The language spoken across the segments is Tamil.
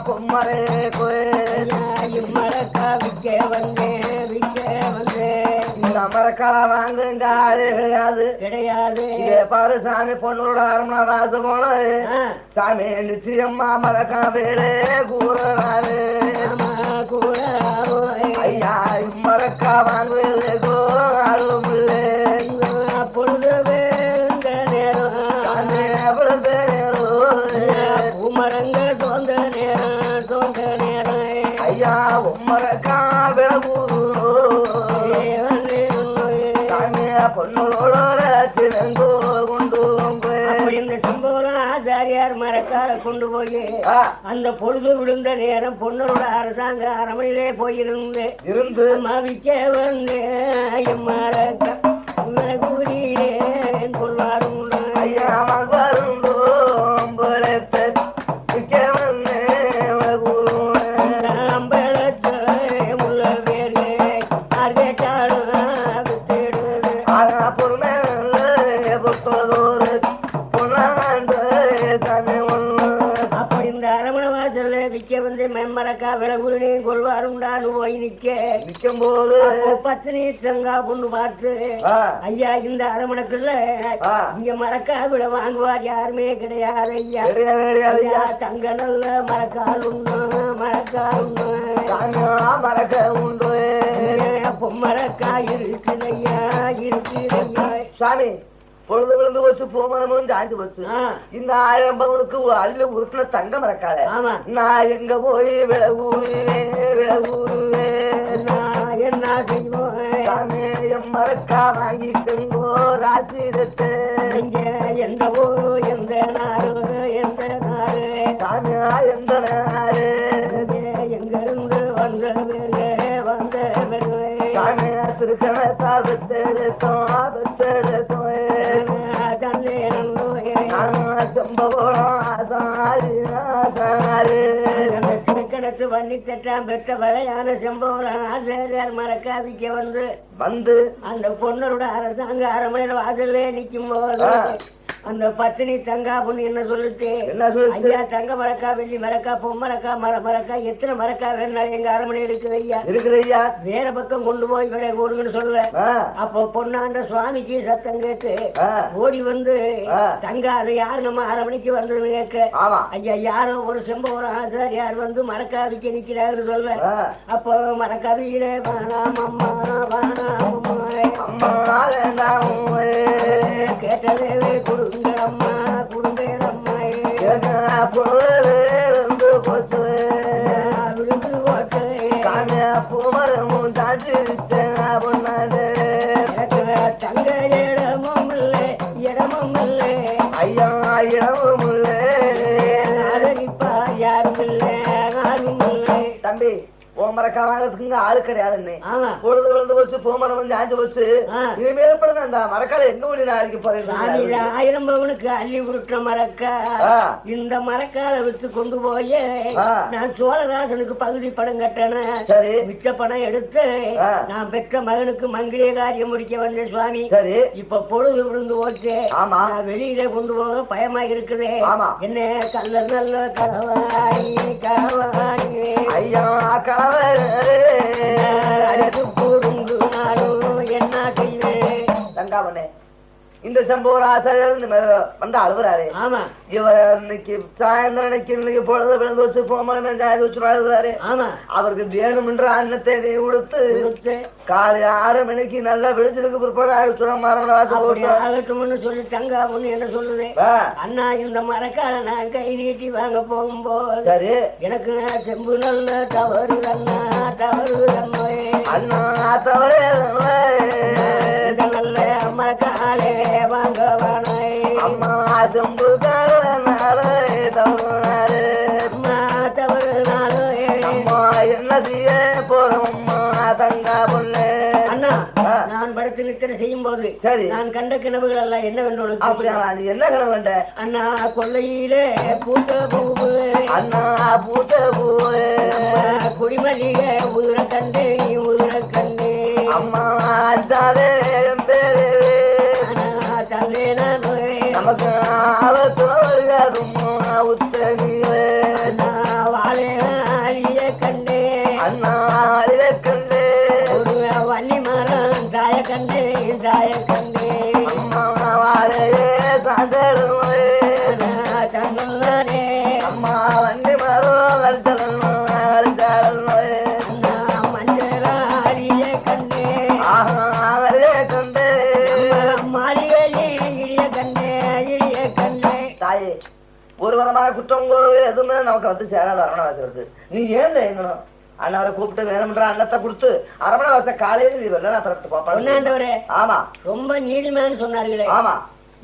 பொம்மரே மரக்கா விற்க வந்தேன் இந்த மரக்கால வாங்குங்க ஆளே கிடையாது கிடையாது. பாரு சாமி பொண்ணோட அரமணா வாச போன சாமி நிச்சயம்மா மரக்கா வேலே கூறாரு ஐயா மரக்கா வாங்குவதோ ஆளும் இல்லை பொழுது வேந்த நேரம் உமரங்க சொந்த நேரம் ஐயா உம்மரக்கா விளகூரு பொண்ணோட சிறங்கோ கொண்டு இந்த சம்பவம் ஆச்சாரியார் மரக்கார கொண்டு போய் அந்த பொழுது விழுந்த நேரம் பொண்ணோட அரசாங்க அரமனையிலே போயிருந்து மவிக்க வந்து மரக்கா கூறியே கொள்வாரும் ஐயா வருந்தோ அப்படி இந்த அரமண வாசல்ல விக்க வந்து மெம்மரக்கா விலகுனையும் கொள்வாருண்டான்னு போய் நிக்கும் போது பத்தினி தங்கா பொண்ணு பார்த்து ஐயா இந்த அரமணக்குள்ள இங்க மரக்கா விட வாங்குவார் யாருமே கிடையாது ஐயா தங்க நல்ல மரக்கால் உண்டு மரக்க உண்டு பொம்மரக்கா இருக்குதையா சாமி பொழுது விழுந்து வச்சு பூமனமும் சாஞ்சு வச்சு இந்த 1000 பவுனுக்கு அள்ளில உருட்டுன தங்க மரக்கால நான் எங்க போய் விளவூருவேன் என்ன செய்வோம் மரக்கா வாங்கிட்டுங்கோ ராசிரத்தை எந்த ஊரு எந்த நாடு சாமியா எந்த நாடு எங்க இருந்து வந்த சாமியா திருக்கணத்தா பெத்தெடுத்தோம் திருக்கணத்து வன்னி தட்டாம் பெற்ற வகையான செம்பவரம் ஆசிரியர் மரக்காவிக்க வந்து அந்த பொண்ணரோட அரசாங்க அரமனையில வாசல்லே நிக்கும் போது அந்த பத்தினி தங்கா பொண்ணு என்ன சொல்லுச்சு ஐயா தங்க மரக்கா வெள்ளி மரக்கா பொம்மரக்கா மரக்கா எத்தனை மரக்கா வேணாலும் எங்க அரமனை இருக்குது ஐயா வேற பக்கம் கொண்டு போய் விட கொடுங்கன்னு சொல்ல அப்போ பொண்ணாண்ட சுவாமிக்கு சத்தம் கேட்டு ஓடி வந்து தங்கா அது யாரு நம்ம அரமனைக்கு வந்தது கேட்க ஐயா யாரோ ஒரு செம்பவரம் ஆசாரியார் வந்து மரக்காவிக்க நிக்கிறாருன்னு சொல்ல அப்போ மரக்காவியிலே கேட்டதே கொடுங்க அம்மா அம்மா விழுந்து போச்சு பூமரமும் சாஞ்சி தங்க இடமும் இல்லை ஐயா இடமும் இல்லை யாரும் இல்லை தம்பி மரக்கா வாங்கறதுக்கு ஆளு கிடையாதுன்னு பொழுது விழுந்து வச்சு பூமரம் வந்து ஆஞ்சு வச்சு இனிமேல் படுங்க அந்த மரக்கால எங்க ஒளி நாளைக்கு போறேன் 1000 பவுனுக்கு அள்ளி உருட்டுற மரக்கா இந்த மரக்கால வித்து கொண்டு போய் நான் சோழராசனுக்கு பகுதி படம் கட்டணேன் மிச்ச பணம் எடுத்து நான் பெற்ற மகனுக்கு மங்கிலிய காரியம் முடிக்க வந்தேன் சுவாமி இப்ப பொழுது விழுந்து போச்சு வெளியில கொண்டு போக பயமா இருக்குது என்ன கல்ல நல்ல கரவாணி ஐயா என்ன செய்வேன் தங்காவனே இந்த சம்பவம் ஆசாரியர் வந்து அழுகுறாரு இவர் இன்னைக்கு சாயந்தரம் இன்னைக்கு பொழுது விழுந்து வச்சு போமலம் வச்சு அழுகுறாரு அவருக்கு வேணும்ன்ற அன்னத்தை உடுத்து காலை 6 மணிக்கு நல்லா விழிச்சதுக்கு பிற்பாடு ஆகட்டும்னு சொல்லி தங்கா பொண்ணு என்ன சொல்லுது அண்ணா இந்த மரக்கால நான் கை நீட்டி வாங்க போகும்போது சரி எனக்கு செம்பு நல்ல தவறு அண்ணா அண்ணா தவறு நல்ல மரக்காலே வாங்க அம்மா செம்பு தவறு அம்மா என்ன செய்ய போறோம்மா தங்கா பொண்ணு அண்ணா நான் படத்தில் நித்திரை செய்யும் போது சரி நான் கண்ட கனவுகள் எல்லாம் என்னவென்று அப்படியா என்ன கனவு கண்ட அண்ணா கொள்ளையிலே பூத்த பூவு அண்ணா பூத்த பூவு குடிமல்லிகை உதிர கண்டு அம்மா அஞ்சாதே பேரு நமக்கு ஆபத்து வருகாதும் உத்தமியே வாழை ஒரு விதமான குற்றம் எதுவுமே நமக்கு வந்து சேராத அரமணை வாசல் இருக்கு. நீ ஏன் எங்கணும் அண்ணாவரை கூப்பிட்டு வேணும்ன்ற அன்னத்தை கொடுத்து அரமணை வாசல் காலையில நீ வரல நான் பரப்பிட்டு போப்பேன். ஆமா ரொம்ப நீடிமைன்னு சொன்னார்களே. ஆமா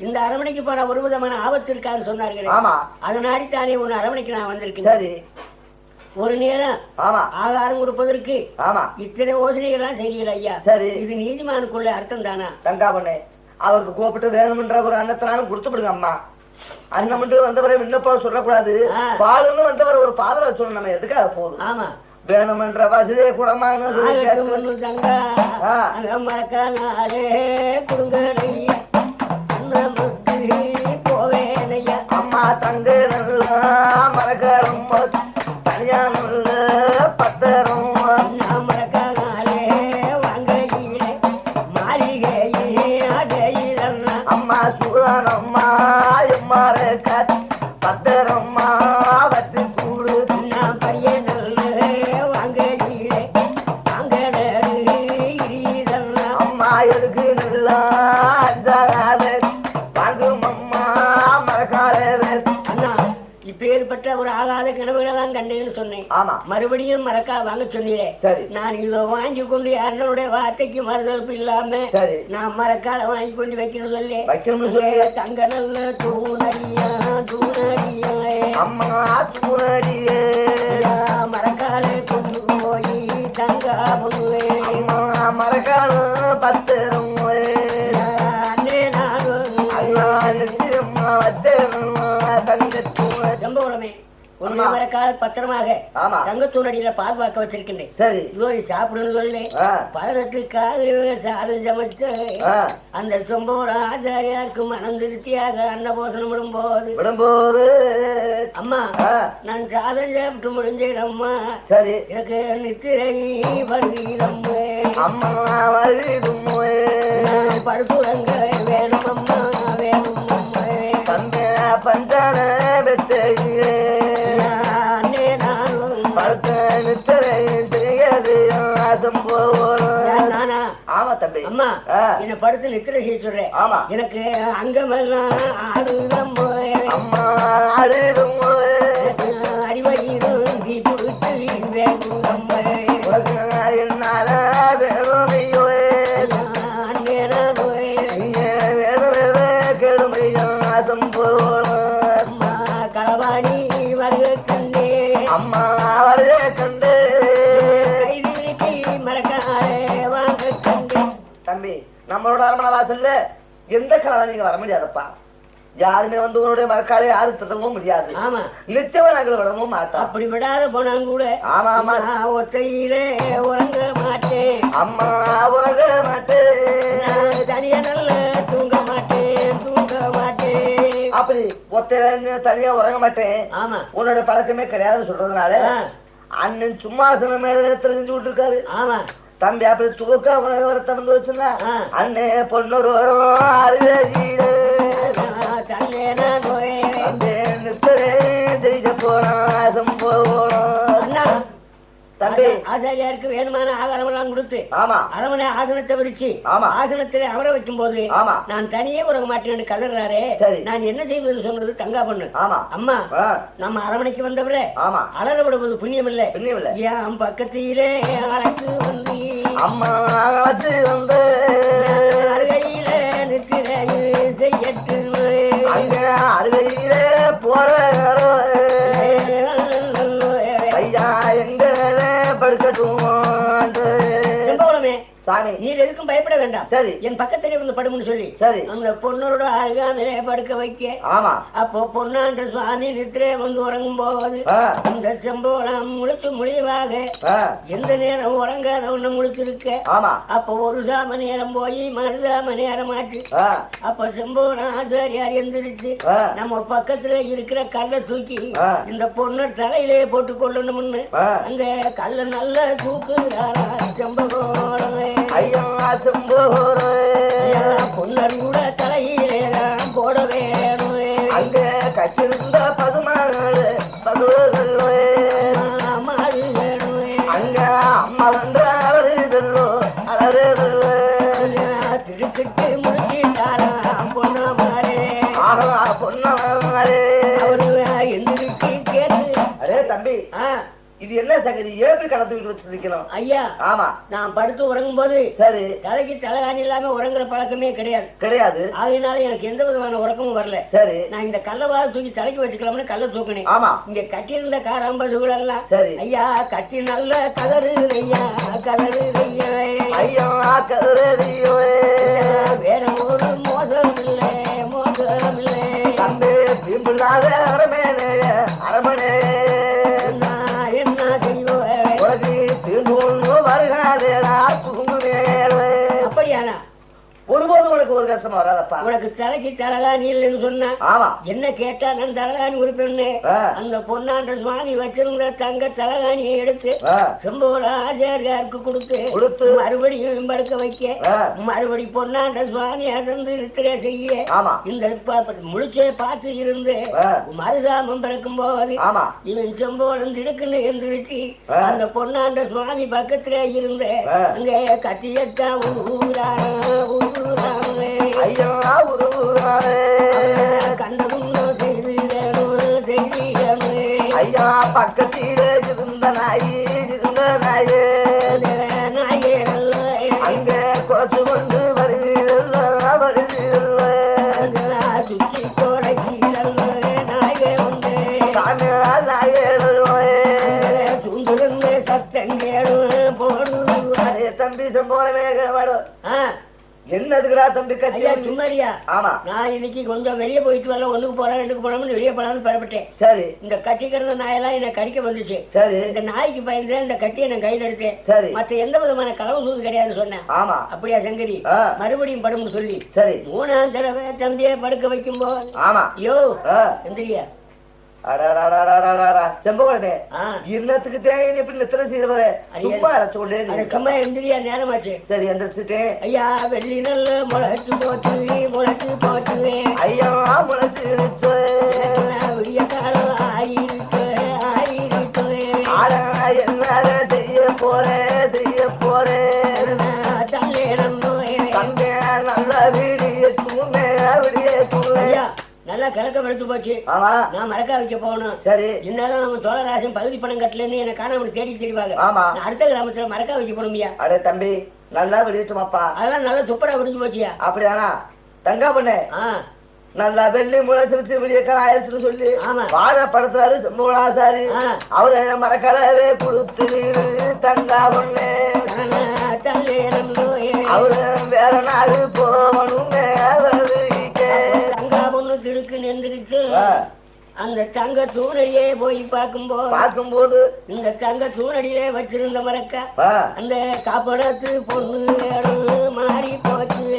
இந்த அரமணைக்கு போற ஒரு விதமான ஆபத்து இருக்கான்னு சொன்னார்களே. ஆமா அதனாடித்தானே உன் அரமணைக்கு நான் வந்திருக்கேன். சரி ஒரு நேரம் ஆமா ஆகாரம் கொடுப்பதற்கு ஆமா இத்தனை யோசனைகள் எல்லாம் செய்யல ஐயா. சரி இது நீதிமானுக்குள்ள அர்த்தம் தானா? தங்கா பண்ணே அவருக்கு கூப்பிட்டு வேணும்ன்ற ஒரு அன்னத்தினாலும் கொடுத்து விடுங்க அம்மா. அண்ணன் மட்டும் வந்தவரை விண்ணப்ப சொல்லக்கூடாது. பாலுன்னு வந்தவரை ஒரு பாதரை சொல்லணும். நம்ம எதுக்காக போதும். ஆமா வேணுமென்ற வசதியே கூடமான அம்மா தங்க நல்லா மரக்காலம் தனியா நல்ல பத்தரம் அம்மா சூதானம்மா எம்மார பத்தரம்மா வச்சு கூடு அம்மா எதுக்கு நல்லா வாங்கும் அம்மா மரக்கால இப்பேற்பட்ட ஒரு ஆகாத கனவுகளை தான் கண்டேன்னு சொன்னேன். ஆமா மறுபடியும் மரக்கா வாங்க சொன்னீரே. சரி நான் இதை வாங்கி கொண்டு அண்ணனுடைய வார்த்தைக்கு மறுதளிப்பு இல்லாம நான் மரக்கால வாங்கி கொண்டு வைக்கணும் சொல்லி தங்க நல்ல தூணடியா தூணடியா அம்மா தூணடியே மரக்கால கொண்டு போய் தங்கா முல்லே அம்மா மரக்கால பத்திரம் அண்ணே நானும் வச்சேன் சம்பவமே ஒரு மரக்கால பத்திரமாக தங்கத்தூரடியில பால் வாக்க வச்சிருக்கின்றேன். சரி சாப்பிடுன்னு சொல்லி 18 சாதம் சமைச்சு அந்த சொம்பவரம் ஆச்சாரியாருக்கு மனம் திருப்தியாக அன்னபோசனம் விடும்போது அம்மா நான் சாதம் சாப்பிட்டு முடிஞ்சிடம்மா. சரி எனக்கு நித்திரை வருகிறோம் அம்மா வருதும் படுத்துறங்க வேணும் அம்மா வேணும் பஞ்சான வெத்தையே படுத்த நித்திரை செய்யது ஆசம் போகணும். ஆமா தம்பி அம்மா என்ன படுத்து நித்திரை செய்ய சொல்றேன். ஆமா எனக்கு அங்கமெல்லாம் ஆடுதம் அம்மா ஆடுதும் அடிவயிரும் என்னால வேணும் கெடுமையா ஆசம் போகணும். களவாணி வருக கண்டே அம்மா வருக கண்டு மறக்காரே வாங்க கண்டே. தம்பி நம்மளோட அரமணை வாசல்ல எந்த களவாணிங்க வர முடியாதப்பா. யாருமே வந்து உன்னுடைய மரக்காலை யாரு தட்டவும் முடியாது. ஆமா நிச்சயம் நாங்கள் விடவும் மாட்டோம். அப்படி விடாத போனாங்க கூட. ஆமா ஆமா ஒத்தையிலே உறங்க மாட்டேன் அம்மா உறங்க மாட்டேன் தனியா நல்ல தூங்க மாட்டேன் தூங்க மாட்டேன். அப்படி ஒத்தையில தனியா உறங்க மாட்டேன். ஆமா உன்னோட பழக்கமே கிடையாதுன்னு சொல்றதுனால அண்ணன் சும்மாசனம் மேல தெரிஞ்சு விட்டு இருக்காரு. ஆமா தம்பி அப்படி தூக்க வரத்தை வந்து வச்சுன்னா அண்ணே பொண்ணு செய்ய போனாசம் போகணும். தம்பி ஆச்சாரியாருக்கு வேணுமான ஆகாரம் எல்லாம் கொடுத்து அரமனை ஆசனத்தை விரிச்சு ஆசனத்திலே அமர வைக்கும் போது நான் தனியே உறங்க மாட்டேன் கதறாரே. நான் என்ன செய்வது சொன்னது தங்கா பொண்ணு. அம்மா நம்ம அரமனைக்கு வந்தவரே அலற விடுவது புண்ணியம் இல்லை. என் பக்கத்திலே அழைத்து வந்து அம்மா அழைத்து வந்து அருகையில நிற்கிற செய்யட்டு அங்க அருகையிலே போற ஐயா எங்க படுக்கட்டும் சாமி. நீர் எதுக்கும் பயப்பட வேண்டாம். சரி என் பக்கத்திலே வந்து படுமுன்னு சொல்லி சரி அந்த பொண்ணோட அருகாமையிலே படுக்க வைக்க. ஆமா அப்போ பொண்ணான்ற சுவாமி நித்திரே வந்து உறங்கும் போது இந்த செம்போரம் முழுத்து முடிவாக எந்த நேரம் உறங்காத ஒண்ணு முழுத்திருக்க. ஆமா அப்போ ஒரு சாம நேரம் போய் மறுசாம நேரம் ஆச்சு. அப்ப செம்போரம் ஆச்சாரியார் எந்திரிச்சு நம்ம பக்கத்துல இருக்கிற கல்லை தூக்கி இந்த பொண்ணு தலையிலே போட்டு கொள்ளணும்னு அந்த கல்ல நல்லா தூக்குறாரா செம்பகோரமே. ஐயா செம்போர பொன்னர் கூட தலையிலே போட வேணும். அங்க கட்டிருந்த பதுமாள் பதுவர்கள் மாடு வேணும். அங்க அம்மா வந்து அலறுதல்லோ அலறுதல்லோ திருக்கிட்டு முடிச்சிட்டாரா பொண்ணு மாறே. பொண்ணு அவரு தம்பி இது என்ன சங்கதி எப்படி கடத்திட்டு வச்சிருக்கணும் ஐயா? ஆமா, நான் படுத்து உறங்கும் போது சரி தலைக்கு தலைகாணி இல்லாம உறங்குற பழக்கமே கிடையாது. அதனால எனக்கு எந்த விதமான உறக்கமும் வரல. சரி, நான் இந்த கல்லவாத தூக்கி தலைக்கு வச்சுக்கலாம்னு கல்ல தூக்கினேன். ஆமா, இங்க கட்டி இருந்த காராம்பசுகள் எல்லாம் சரி ஐயா கட்டி நல்ல கலரு ஐயா கலரு ஐயா கலரு வேற ஒரு மோசம் இல்லை மோசம் இல்லை தம்பி பிம்புள்ளாத அரமேனே அரமனே அப்படியானா ஒருபோது உனக்கு ஒரு கஷ்டமா வராதப்பா. உனக்கு தலைக்கு தலகாணி இல்லைன்னு சொன்ன என்ன கேட்டா நான் தலகாணி உறுப்பின்னு அந்த பொன்னாண்ட சுவாமி வச்சிருந்த தங்க தலகாணியை எடுத்து செம்போராஜாருக்கு கொடுத்து மறுபடியும் படுக்க வைக்க மறுபடி பொன்னாண்ட சுவாமி அசந்து நித்திரை செய்ய இந்த முழிச்சே பார்த்து இருந்து மறுசாமம் பிறக்கும் போது இவன் செம்போலம் திடுக்குன்னு எந்திரிச்சு அந்த பொன்னாண்ட சுவாமி பக்கத்திலே இருந்து அங்கே கத்தியத்தான் ஊரா ஐயா ஐயா பக்கத்தில இருந்த நாயே அங்க குறைச்சு கொண்டு வருவீர்கள் சுற்றி சுந்தரமே சத்தங்கேடும் போடு தம்பி சம்போரமே என்னதுக்குடா தம்பி கத்தியா சும்மாரியா? ஆமா, நான் இன்னைக்கு கொஞ்சம் வெளியே போயிட்டு வரல, ஒண்ணுக்கு போறேன் ரெண்டுக்கு போனோம்னு வெளியே போனாலும் பெறப்பட்டேன். சரி, இந்த கட்டிக்கிறத நாயெல்லாம் என்ன கடிக்க வந்துச்சு. சரி, இந்த நாய்க்கு பயந்து இந்த கட்டியை நான் கையில எடுத்தேன். சரி, மத்த எந்த விதமான களவு சூது கிடையாதுன்னு சொன்னேன். ஆமா, அப்படியா சங்கரி? மறுபடியும் படும்னு சொல்லி சரி 3ஆம் தடவை தம்பியை படுக்க வைக்கும் போது ஆமா யோ எந்திரியா செம்பகோடனே இன்னத்துக்கு தேவை எப்படி நித்திர செய்யற சும்மா சொல்லு சும்மா எந்திரியா நேரமாச்சு. சரி எந்திரிச்சுட்டேன் ஐயா. வெள்ளி நல்ல முளைச்சு போச்சு ஐயா முளைச்சு விடிய காலம் ஆயிருக்கு என்ன செய்ய போறேன் தம்பே நல்ல விடிய ஐயா நல்லா கிழக்க வெளுத்து போச்சு. நான் மரக்கா வைக்க போகணும். சரி, இருந்தாலும் நம்ம தோழராசன் பகுதி பணம் கட்டலன்னு என்ன காணாம தேடி தெரிவாங்க. அடுத்த கிராமத்துல மரக்கா வைக்க போகணும்யா. அடே தம்பி நல்லா விடிச்சுமாப்பா. அதெல்லாம் நல்லா துப்பரா விடிஞ்சு போச்சியா? அப்படியானா தங்கா பண்ணு நல்லா வெள்ளி முளைச்சிருச்சு விடியக்கால ஆயிடுச்சுன்னு சொல்லி வாழ படுத்துறாரு செம்பகோடாசாரி. அவரு மரக்கலவே கொடுத்து தங்கா பண்ணு அவரு வேற நாடு போகணும் திடுக்கு நின்றுச்சு. அந்த தங்க தூணடியே போய் பார்க்கும்போது இந்த தங்க தூணடியிலே வச்சிருந்த மரக்கா அந்த காப்படத்து பொண்ணு மாறி போச்சு.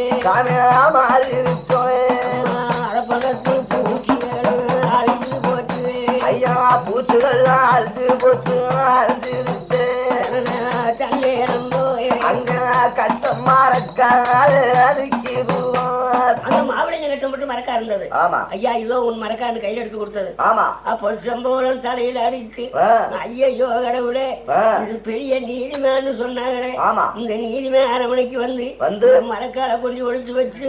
அரப்படத்து பூச்சி அழிஞ்சு போச்சு ஐயா. பூச்சிகள் அழிஞ்சு போச்சு அழிஞ்சிருச்சு. அங்க கட்டம் மரக்கா அந்த மாவிளைஞ்ச கட்டம் மட்டும் மரக்கா இருந்தது. ஆமா ஐயா, இதோ உன் மரக்கான்னு கையில எடுத்து கொடுத்தது. ஆமா, அப்போ செம்போலம் தலையில அடிச்சு ஐயோ கடவுளே இது பெரிய நீதிமேன்னு சொன்னாங்களே. ஆமா, இந்த நீதிமே அரமனைக்கு வந்து மரக்கால கொஞ்சம் ஒழிச்சு வச்சு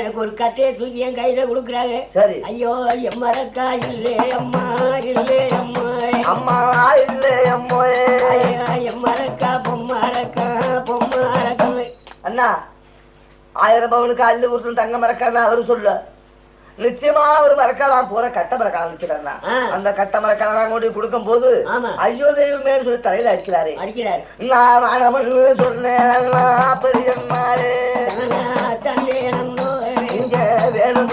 எனக்கு ஒரு கட்டையை தூக்கி என் கையில கொடுக்குறாங்க. சரி, ஐயோ என் மரக்கா இல்லே அம்மா இல்லே அம்மா அம்மா இல்லே அம்மா என் மரக்கா பொம்மாரக்கா அண்ணா 1000 பவுனுக்கு அள்ளு ஊற்று தங்க மரக்கான்னு அவரு சொல்ல நிச்சயமா ஒரு மரக்காலாம் போற கட்ட மரக்கால நிக்கிறாருன்னா அந்த கட்ட மரக்கால கொண்டு கொடுக்கும் போது ஐயோ தெய்வமே சொல்லி தலையில அடிக்கிறாரு. நான் சொன்னேன் பெரியம்மாரே இங்க வேணும்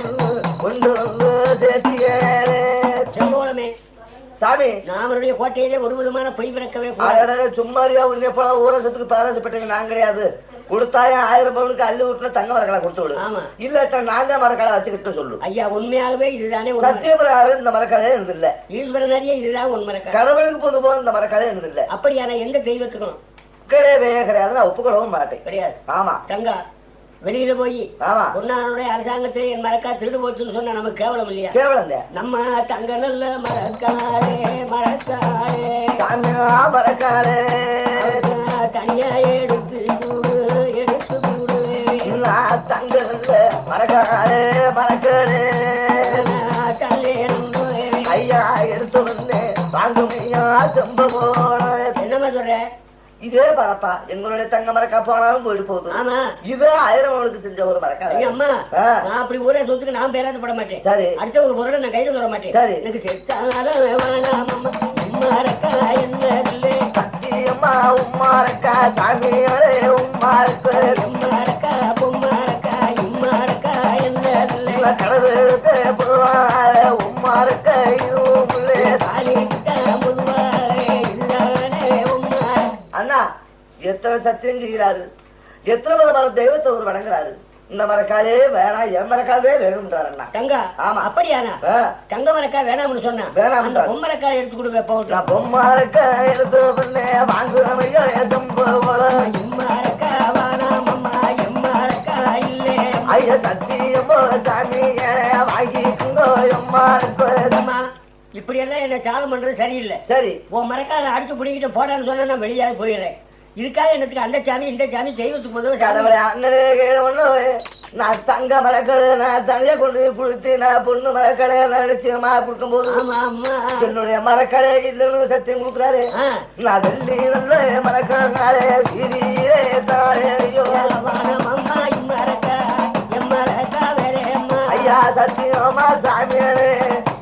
கொண்டு சேர்த்தியே சாமி. நாமளுடைய கோட்டையிலே ஒரு விதமான பொய் பிறக்கவே சும்மாரியா ஊரசத்துக்கு பேராசப்பட்டீங்க. நான் கிடையாது கொடுத்தாயா 1000 பவுனுக்கு அள்ளி விட்டுனா தங்க மரக்கால கொடுத்து விடு. இல்ல நாங்க மரக்கால வச்சுக்கிட்டு சொல்லு. ஐயா உண்மையாகவே இதுதானே சத்தியபுரம் இந்த மரக்காலே இருந்தது இல்ல. ஈஸ்வரனே இதுதான் உன் மரக்கால. கடவுளுக்கு பொது போது இந்த மரக்காலே இருந்தது இல்ல. அப்படியான எந்த தெய்வத்துக்கும் கிடையவே கிடையாது. நான் ஒப்புக்கொள்ளவும் மாட்டேன். கிடையாது. ஆமா தங்கா வெளியில போய் பொன்னானுடைய அரசாங்கத்திலே என் மரக்கா திருடு போச்சுன்னு சொன்னா நமக்கு கேவலம் இல்லையா? கேவலம். நம்ம தங்க நல்ல மரக்காலே மரக்காலே தனியா எடுத்து தங்க நல்ல மரக்காலே ஐயா எடுத்து வந்தேன் வாங்குமையா செம்பவோட. என்னமா சொல்ற? இதே பரப்பா எங்களுடைய தங்க மரக்கா போனாலும் போயிட்டு போகுது. இது 1000 அவளுக்கு செஞ்ச ஒரு மரக்கா. அம்மா நான் அப்படி ஊரே சொத்துக்கு நான் பேராது பட மாட்டேன். சரி. அடுத்த ஒரு பொருளை நான் கையில தர மாட்டேன். சரி. எனக்கு சத்தியம்மா உம்மாரக்கா சாமியாரே உம்மாருக்கு எம்மாரக்கா பொம்மாரக்கா இம்மாரக்கா என்ன கடவுளுக்கு பொதுவாக உம்மாருக்கு இதுவும் அண்ணா எத்தனை சத்தியம் செய்கிறாரு, எத்தனை விதமான தெய்வத்தை ஒரு வணங்குறாரு. இந்த மரக்காலே வேணாம் என் மரக்காலே வேணும்ன்றாரு அண்ணா. தங்கா ஆமா அப்படியானா? தங்க மரக்கா வேணாம்னு சொன்னா வேணாம். பொம்மரக்கா எடுத்து கொடுங்க போட்டு. நான் பொம்மரக்கா எடுத்து வந்தேன் வாங்குறமையோ இம்மாரக்கா வானாமம்மா எம்மாரக்கா இல்லே ஐயா சத்தியமோ சாமி வாங்கிக்குங்கோ எம்மாருக்கு. இப்படி எல்லாம் என்ன சாதம் பண்றது சரியில்லை. சரி. உன் மரக்கால அடுத்து பிடிக்கிட்டு போடான்னு சொன்னா நான் வெளியாக போயிடுறேன். இதுக்காக என்னத்துக்கு அந்த சாமி இந்த சாமி தெய்வத்துக்கு பொதுவாக நான் தங்க மரக்களை நான் தனியா கொண்டு போய் கொடுத்து நான் பொண்ணு மரக்களை நினைச்சுமா கொடுக்கும் போது என்னுடைய மரக்களை இல்லைன்னு சத்தியம் கொடுக்குறாரு. நான் வெள்ளி நல்ல மரக்களே வீதியே தாரையோ ஐயா சத்தியமா சாமியாரே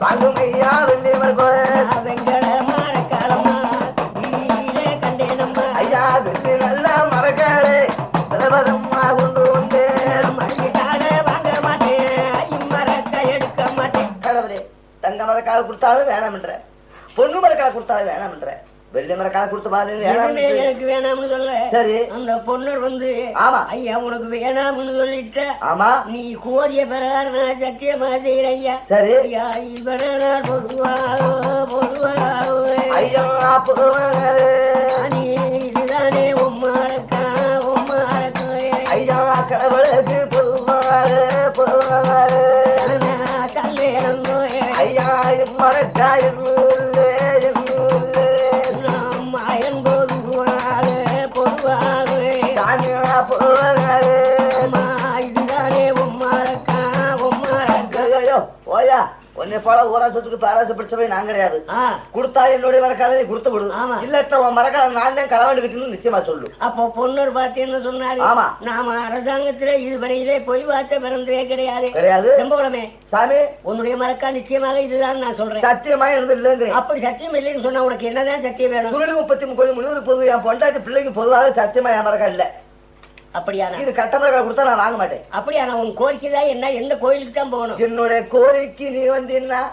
வாங்குமையா வெள்ளி மரக்கோயில் ஐயா வெள்ளி நல்ல மரக்களே பலபதமா கொண்டு வந்தேன். கடவுளே தங்க மரக்கால கொடுத்தாலும் வேணாம்ன்ற, பொண்ணு மரக்கால கொடுத்தாலும் வேணாம்ன்ற, வெள்ளி மரக்கால கொடுத்து பாரு எனக்கு வேணாம்னு சொல்ல. சரி. அந்த பொண்ணர் வந்து ஆமா ஐயா உனக்கு வேணாம்னு சொல்லிட்ட. ஆமா நீ கோரிய பிறகு நான் சத்தியமா செய்யற ஐயா. சரி. ஐயா இவர பொதுவாக ஐயா நீ இதுதானே உம்மாரக்கா உம்மாரக்கா ஐயா கடவுளுக்கு பொதுவாக ஐயா மரக்கா ஓயா உன்னை போல ஊராசத்துக்கு பாராசு பிடிச்ச போய் நான் கிடையாது. கொடுத்தா என்னுடைய மரக்கால கொடுத்து விடு, இல்லட்ட உன் மரக்கால நான் தான் களவாண்டுகிட்டு நிச்சயமா சொல்லு. அப்போ பொண்ணு பார்த்தேன்னு சொன்னாரு. ஆமா நாம அரசாங்கத்துல இதுவரையிலே பொய் வார்த்தை பிறந்ததே கிடையாது. கிடையாது. செம்பவளமே சாமி உன்னுடைய மரக்கா நிச்சயமாக இதுதான் நான் சொல்றேன். சத்தியமா இருந்தது இல்லைங்க. அப்படி சத்தியம் இல்லைன்னு சொன்னா உனக்கு என்னதான் சத்தியம் வேணும்? 33 முழுவதும் பொது என் பொண்டாட்டி பிள்ளைக்கு பொதுவாக சத்தியமா என் மரக்கா இல்ல. அப்படியான இது கட்டமரக்கா கொடுத்தா நான் வாங்க மாட்டேன். அப்படியான உன் கோரிக்கை தான் என்ன? எந்த கோயிலுக்கு தான் போகணும்? என்னுடைய கோரிக்கை நீ வந்து என்ன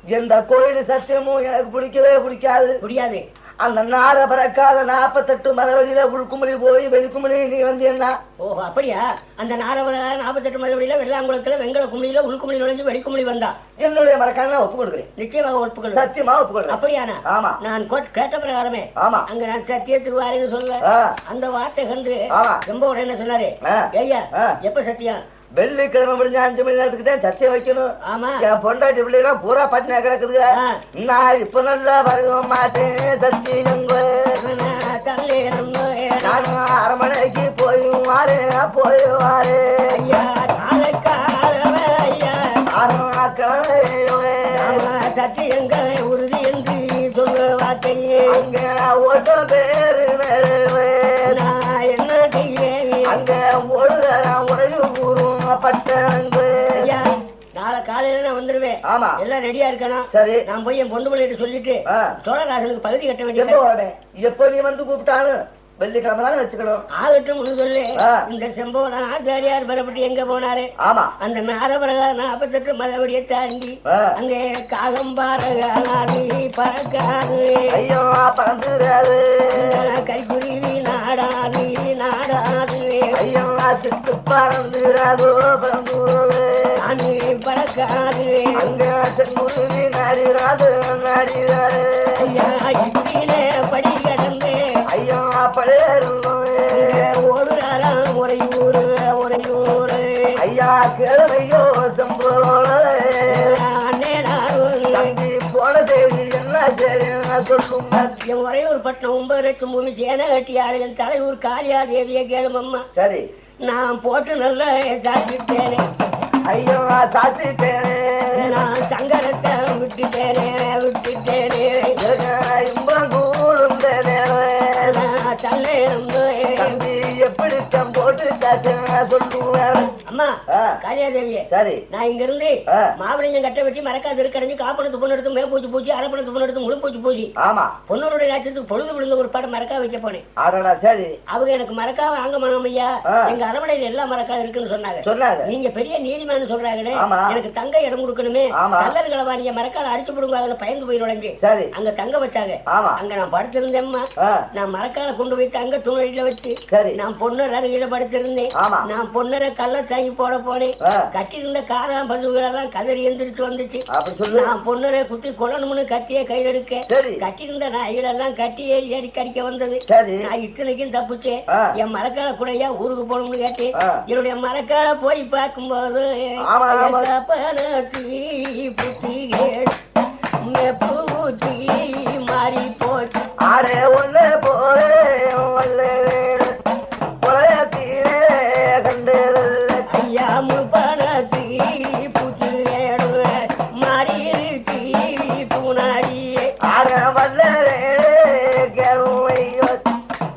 எந்த கோயில் சத்தியமும் எனக்கு பிடிக்கவே பிடிக்காது. அந்த நார பறக்காத 48 மரவழியில உள்குமலி போய் வெளிக்குமலி நீ வந்து என்ன? ஓஹோ அப்படியா? அந்த நார 48 மரவழியில வெள்ளாங்குளத்துல வெங்கல குமலியில உள்குமலி நுழைஞ்சு வெளிக்குமலி வந்தா என்னுடைய மரக்கான ஒப்பு கொடுக்குறேன். நிச்சயமாக ஒப்புக்கொள். சத்தியமா ஒப்புக்கொள். அப்படியானா? ஆமா நான் கேட்ட பிரகாரமே. ஆமா அங்க நான் சத்தியத்துக்கு வாரின்னு சொல்ல அந்த வார்த்தை கண்டு ரொம்ப என்ன சொன்னாரு? ஐயா எப்ப சத்தியம்? வெள்ளிக்கிழமை முடிஞ்ச 5 மணி நேரத்துக்கு தான் சத்தியம் வைக்கணும். ஆமா என் பொண்டாட்டி பிள்ளைனா பூரா பட்டினா கிடக்குதுங்க. நான் இப்ப நல்லா வர மாட்டேன் சத்தியம். நானும் 1/2 மணிக்கு போயுவாரு சத்தியங்களை உறுதி என்று சொல்ல வார்த்தையே அங்க ஓட்ட பேரு என்ன செய்வேன் அங்க உடையும் ஊரும் நாளை காலையில நான் வந்துருவேன். ஆமா எல்லாம் ரெடியா இருக்கணும். சரி நான் போய் என் பொண்ணு பிள்ளைகிட்ட சொல்லிட்டு சோழராசனுக்கு பகுதி கட்ட வேண்டிய எப்ப நீ வந்து கூப்பிட்டாலும் வெள்ளிக்கிழமை தானே வச்சுக்கணும். ஆகட்டும் சொல்லு. இந்த செம்பவன் ஆச்சாரியார் பெறப்பட்டு எங்க போனாரு? ஆமா அந்த நாரபரகா 48 மரபடியை தாண்டி அங்கே காகம்பாரகாது பறக்காது ஐயோ பறந்துறாது கைக்குருவி நாடாது ஐயோ சித்து பறந்துறாதோ பறந்து பறக்காது அங்க செங்குருவி நாடிராது ஐயா இப்படியிலே படி கடந்து ஐயா ஐயா கிழமையோ செம்போல போன செய்தி என்ன சொல்லுங்க. உறையூர் பட்டினம் 9 லட்சம் பூமி சேன கட்டி ஆளுகள் தலையூர் காளியா தேவிய கேளுமம்மா. சரி நான் போட்டு நல்லா சாத்திட்டேனே. ஐயோ சாத்திட்டேனே நான் சங்கரத்தை விட்டுட்டேனே சொல்லுவேன். அம்மா காளியாதேவியே, சரி நான் இங்க இருந்து மாவிளையம் கட்ட வெட்டி மறக்காது இருக்கடைஞ்சு காப்பணத்து பொண்ணு எடுத்து மேற்பூச்சி பூச்சி அரப்பணத்து பொண்ணு எடுத்து முழுப்பூச்சி பூச்சி. ஆமா, பொண்ணோட நாட்டத்துக்கு பொழுது விழுந்த ஒரு பாடம் மறக்கா வைக்க போனேன். சரி, அவங்க எனக்கு மறக்கா வாங்க மனம் ஐயா, எங்க அரவணையில எல்லாம் மறக்கா இருக்குன்னு சொன்னாங்க. நீங்க பெரிய நீதிமான்னு சொல்றாங்களே, எனக்கு தங்க இடம் கொடுக்கணுமே, கல்லர்களை வாணிய மறக்கால அடிச்சு போடுவாங்க, பயந்து போய் நுழைஞ்சு அங்க தங்க வச்சாங்க. அங்க நான் படுத்திருந்தேம்மா, நான் மரக்கால கொண்டு போய் தங்க தூணில வச்சு நான் பொண்ணர் அருகில படுத்திருந்தேன். நான் பொண்ணரை கல்ல தாங்கி போட போனேன். கட்டி இருந்த காரம் பசுகளெல்லாம் கதறி எந்திரிச்சு வந்துச்சு. நான் பொண்ணரை குத்தி கொல்லணும்னு கத்திய கையில் எடுக்க கட்டி இருந்த நாய்களெல்லாம் கட்டி ஏறி கடிக்க வந்தது. நான் இத்தனைக்கும் தப்புச்சேன். என் மரக்கால கூடயா ஊருக்கு போகணும்னு கேட்டேன். என்னுடைய மரக்கால போய் பார்க்கும்போது மாறி போச்சு. ஆடே ஒண்ணு போரே கண்டதில்ல ஐயா முப்பணத்தி பூச்சி மாறி பூனாடியே. ஆட வல்ல கேளுவையோ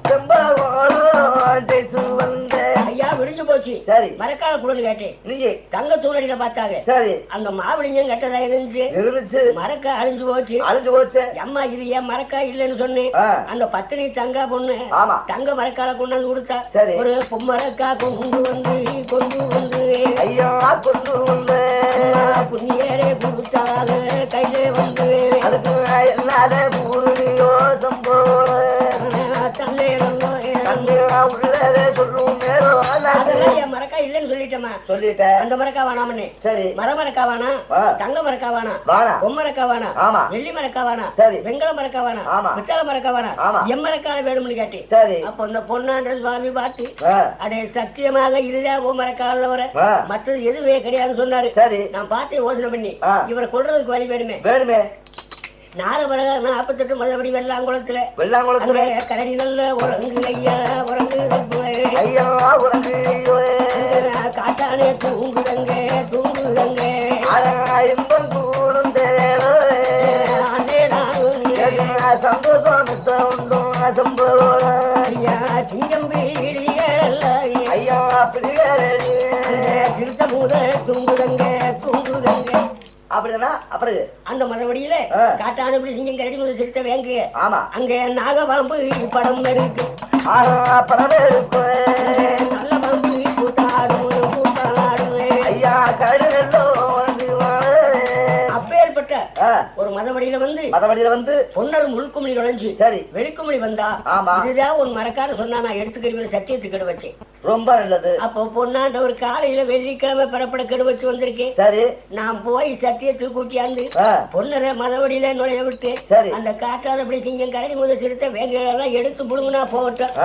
செம்பகோளம் ஜெயிச்சு வந்த. ஐயா விடிஞ்சு போச்சு. சரி, மரக்கால கூட கேட்டேன். நீங்க தங்க தூணடியில பார்த்தாங்க. சரி, அந்த மாவிளியம் கட்டதா இருந்துச்சு. மரக்கா அழிஞ்சு போச்சு. அம்மா இது ஏன் மரக்கா இல்லன்னு சொன்னேன். அந்த பத்தினி தங்கா பொண்ணு தங்க மரக்கால கொண்டாந்து கொடுத்தா. ஒரு பொம்மரக்கா கொண்டு வந்து ஐயா கொண்டு வந்து புண்ணியரே கொடுத்தாங்க கையிலே வந்து. அதுக்கு எல்லாத பூரணியோ சம்போல உள்ளதே சொல்லும் மரக்கா இல்லன்னு சொல்லிட்டேமா. சொல்லிட்டேன். அந்த மரக்கா வேணாமனே. சரி, மரமரக்கா வேணா, தங்க மரக்கா வேணா, பொம்மரக்கா வேணா, வெள்ளி மரக்கா வேணா, வெங்கல மரக்கா வேணா, பித்தளை மரக்கா வேணா, எம்மரக்கால வேணும்னு கேட்டேன். சரி, அப்ப இந்த பொன்னாண்ட சுவாமி பார்த்து அடே சத்தியமாக இதுதான் ஓ மரக்கால வர, மற்றது எதுவே கிடையாதுன்னு சொன்னாரு. சரி, நான் பார்த்து யோசனை பண்ணி இவரை கொள்றதுக்கு வழி வேணுமே. நாரபரக 48 மதபடி வெள்ளாங்குளத்துல கரடி நல்ல உறங்கு ஐயா உறங்கு காட்டானே தூங்குதங்க இன்பம் கூடும் சந்தோஷம் உண்டும் ஐயா சிங்கம் ஐயா திருத்த மூத தூங்குதங்க அப்படின்னா அப்புறம் அந்த மதவடியில காட்டான சிங்கம் கரடி முதல் சிறுத்த வேங்கு. ஆமா, அங்க நாகபாம்பு படம் இருக்கு. நல்ல பாம்பு கூட்டாடும் ஐயா கரடி அப்பேற்பட்ட ஒரு மதவடியில வந்து பொன்னர் முழுக்குமணி நுழைஞ்சு. சரி, வெளிக்குமணி வந்தா இதுதான் ஒரு மரக்கார சொன்னா நான் எடுத்துக்கிறேன் சத்தியத்துக்கு வச்சேன். ரொம்ப நல்லது. அப்போ பொன்னாண்ட ஒரு காலையில வெள்ளிக்கிழமை பரப்பட கெடு வச்சு வந்திருக்கேன். சரி, நான் போய் சத்தியத்துக்கு கூட்டியாந்து பொன்னரை மதவடியில நுழைய விட்டு அந்த காற்றால் அப்படி சிங்கம் கரடி முதல் சிறுத்த வேங்கையெல்லாம் எடுத்து புழுங்குனா போகட்டும்.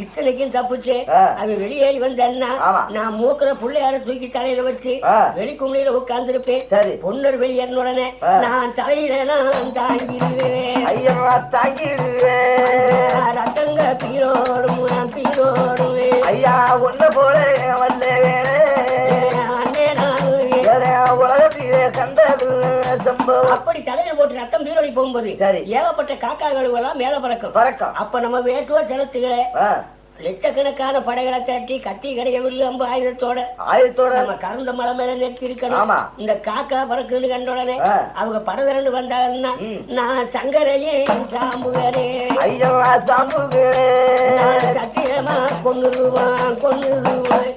இத்தனைக்கும் தப்புச்சு. அவன் வெளியேறி வந்தா நான் மூக்கிற பிள்ளையார தூக்கி தலையில வச்சு வெளிக்குமணியில உட்கார்ந்து இருப்பேன். சரி, பொன்னர் வெளியேறின உடனே நான் தலையில நான் தாங்கிடுவேன். ஐயா தாங்கிடுவேன். ரத்தங்க பீரோடும் ஐயா ஒண்ணு போல வல்ல உலகத்திலே கண்டது சம்பவம். அப்படி தலையில போட்டு ரத்தம் பீரோடி போகும்போது சரி ஏகப்பட்ட காக்காக்கள் எல்லாம் மேல பறக்கும். அப்ப நம்ம வேட்டுவ செலுத்துகளை லட்சக்கணக்கான படைகளை தட்டி கத்தி கிடைக்கவில்லை அம்பு ஆயுதத்தோட நம்ம கருந்த மலை மேல நிறுத்தி இருக்கணும். இந்த காக்கா பறக்குன்னு கண்ட உடனே அவங்க படதிரண்டு வந்தாங்கன்னா நான் சங்கரையும் சாம்புவேனே சத்தியமா கொன்னுருவான்.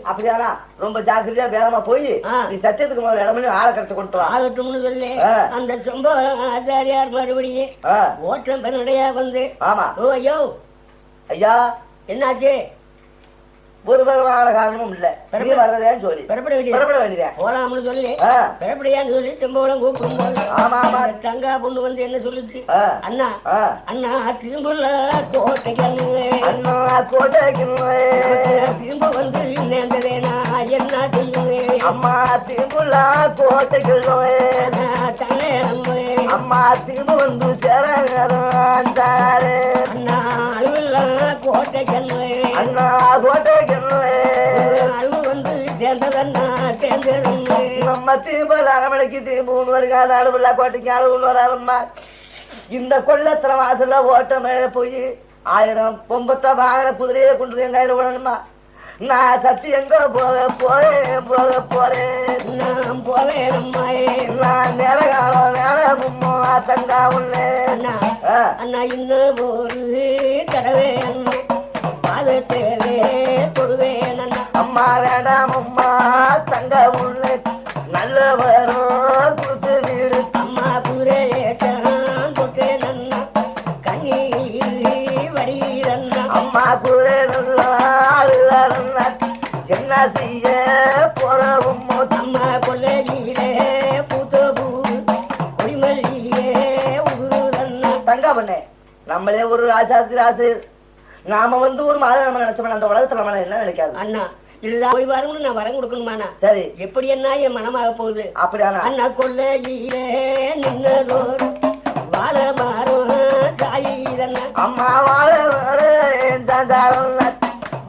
அப்படியானா ரொம்ப ஜாக்கிரதையா வேகமா போய் நீ சத்தியத்துக்கு முதல்ல இடமே ஆளை கருத்து கொண்டு ஆகட்டும்னு சொல்லி அந்த சம்பவம் ஆச்சாரியார் மறுபடியும் ஓட்டம் பெருடையா வந்து ஓ ஐயோ ஐயா என்னாச்சு ஒரு விதமான காரணமும் இல்ல வர்றதேன்னு சொல்லி பெறப்பட வேண்டியதா போலாம்னு சொல்லி பெறப்படையான்னு சொல்லி செம்பவளம் கூப்பிடும் போது ஆமா ஆமா தங்கா பொண்ணு வந்து என்ன சொல்லுச்சு அண்ணா அண்ணா திரும்புள்ள கோட்டைக்கு திரும்ப வந்து நேர்ந்ததேனா என்ன செய்யுங்க அம்மா திரும்புள்ள கோட்டைக்கு தன்னே அம்மா திரும்ப வந்து சேராரு அண்ணா அழுவில்ல கோட்டைக்கு அண்ணா கோட்டைக்கு வந்து சேர்ந்ததண்ணா சேர்ந்து நம்ம திரும்ப அரமணைக்கு திரும்ப வருகாத அழுவில்லா கோட்டைக்கு அழுவு வராதம்மா. இந்த கொள்ளத்திர வாசல்ல ஓட்ட மேல போய் 1000 பொம்பத்த வாகன குதிரையை கொண்டு எங்க விடணுமா. நான் சத்தி எங்க போறேன் நான் போவேன் அம்மாயே நான் நேரகாலம் வேணமும்மா தங்கா உள்ளே அண்ணா இன்னும் ஒரு தடவை பாதத்தேவே தொடுவேன் அண்ணா அம்மா வேண்டாம் அம்மா தங்க உள்ளே நல்ல வரும் கொடுத்து வீடு அம்மா குரேட்டான் தொட்டேன் அண்ணா கண்ணீர் வடிதண்ணா அம்மா குரே நல்லா என்ன செய்ய போறவும் அம்மா கொள்ளையிலே பூத்த பூ ஒளிமல்லியே உருதண்ணா தங்கா பண்ணே நம்மளே ஒரு ராஜாசி நாம ஒரு மாதிரி நம்ம நினைச்சோம் அந்த உலகத்துல நம்ம என்ன நினைக்காது அண்ணா இல்ல போய் வரணும் நான் வரம் கொடுக்கணுமாண்ணா சரி எப்படி என்ன என் மனமாக போகுது அப்படியானா அண்ணா கொள்ளையிலே நின்னதோர் வாழ மாறும் சாயிதண்ணா அம்மா வாழ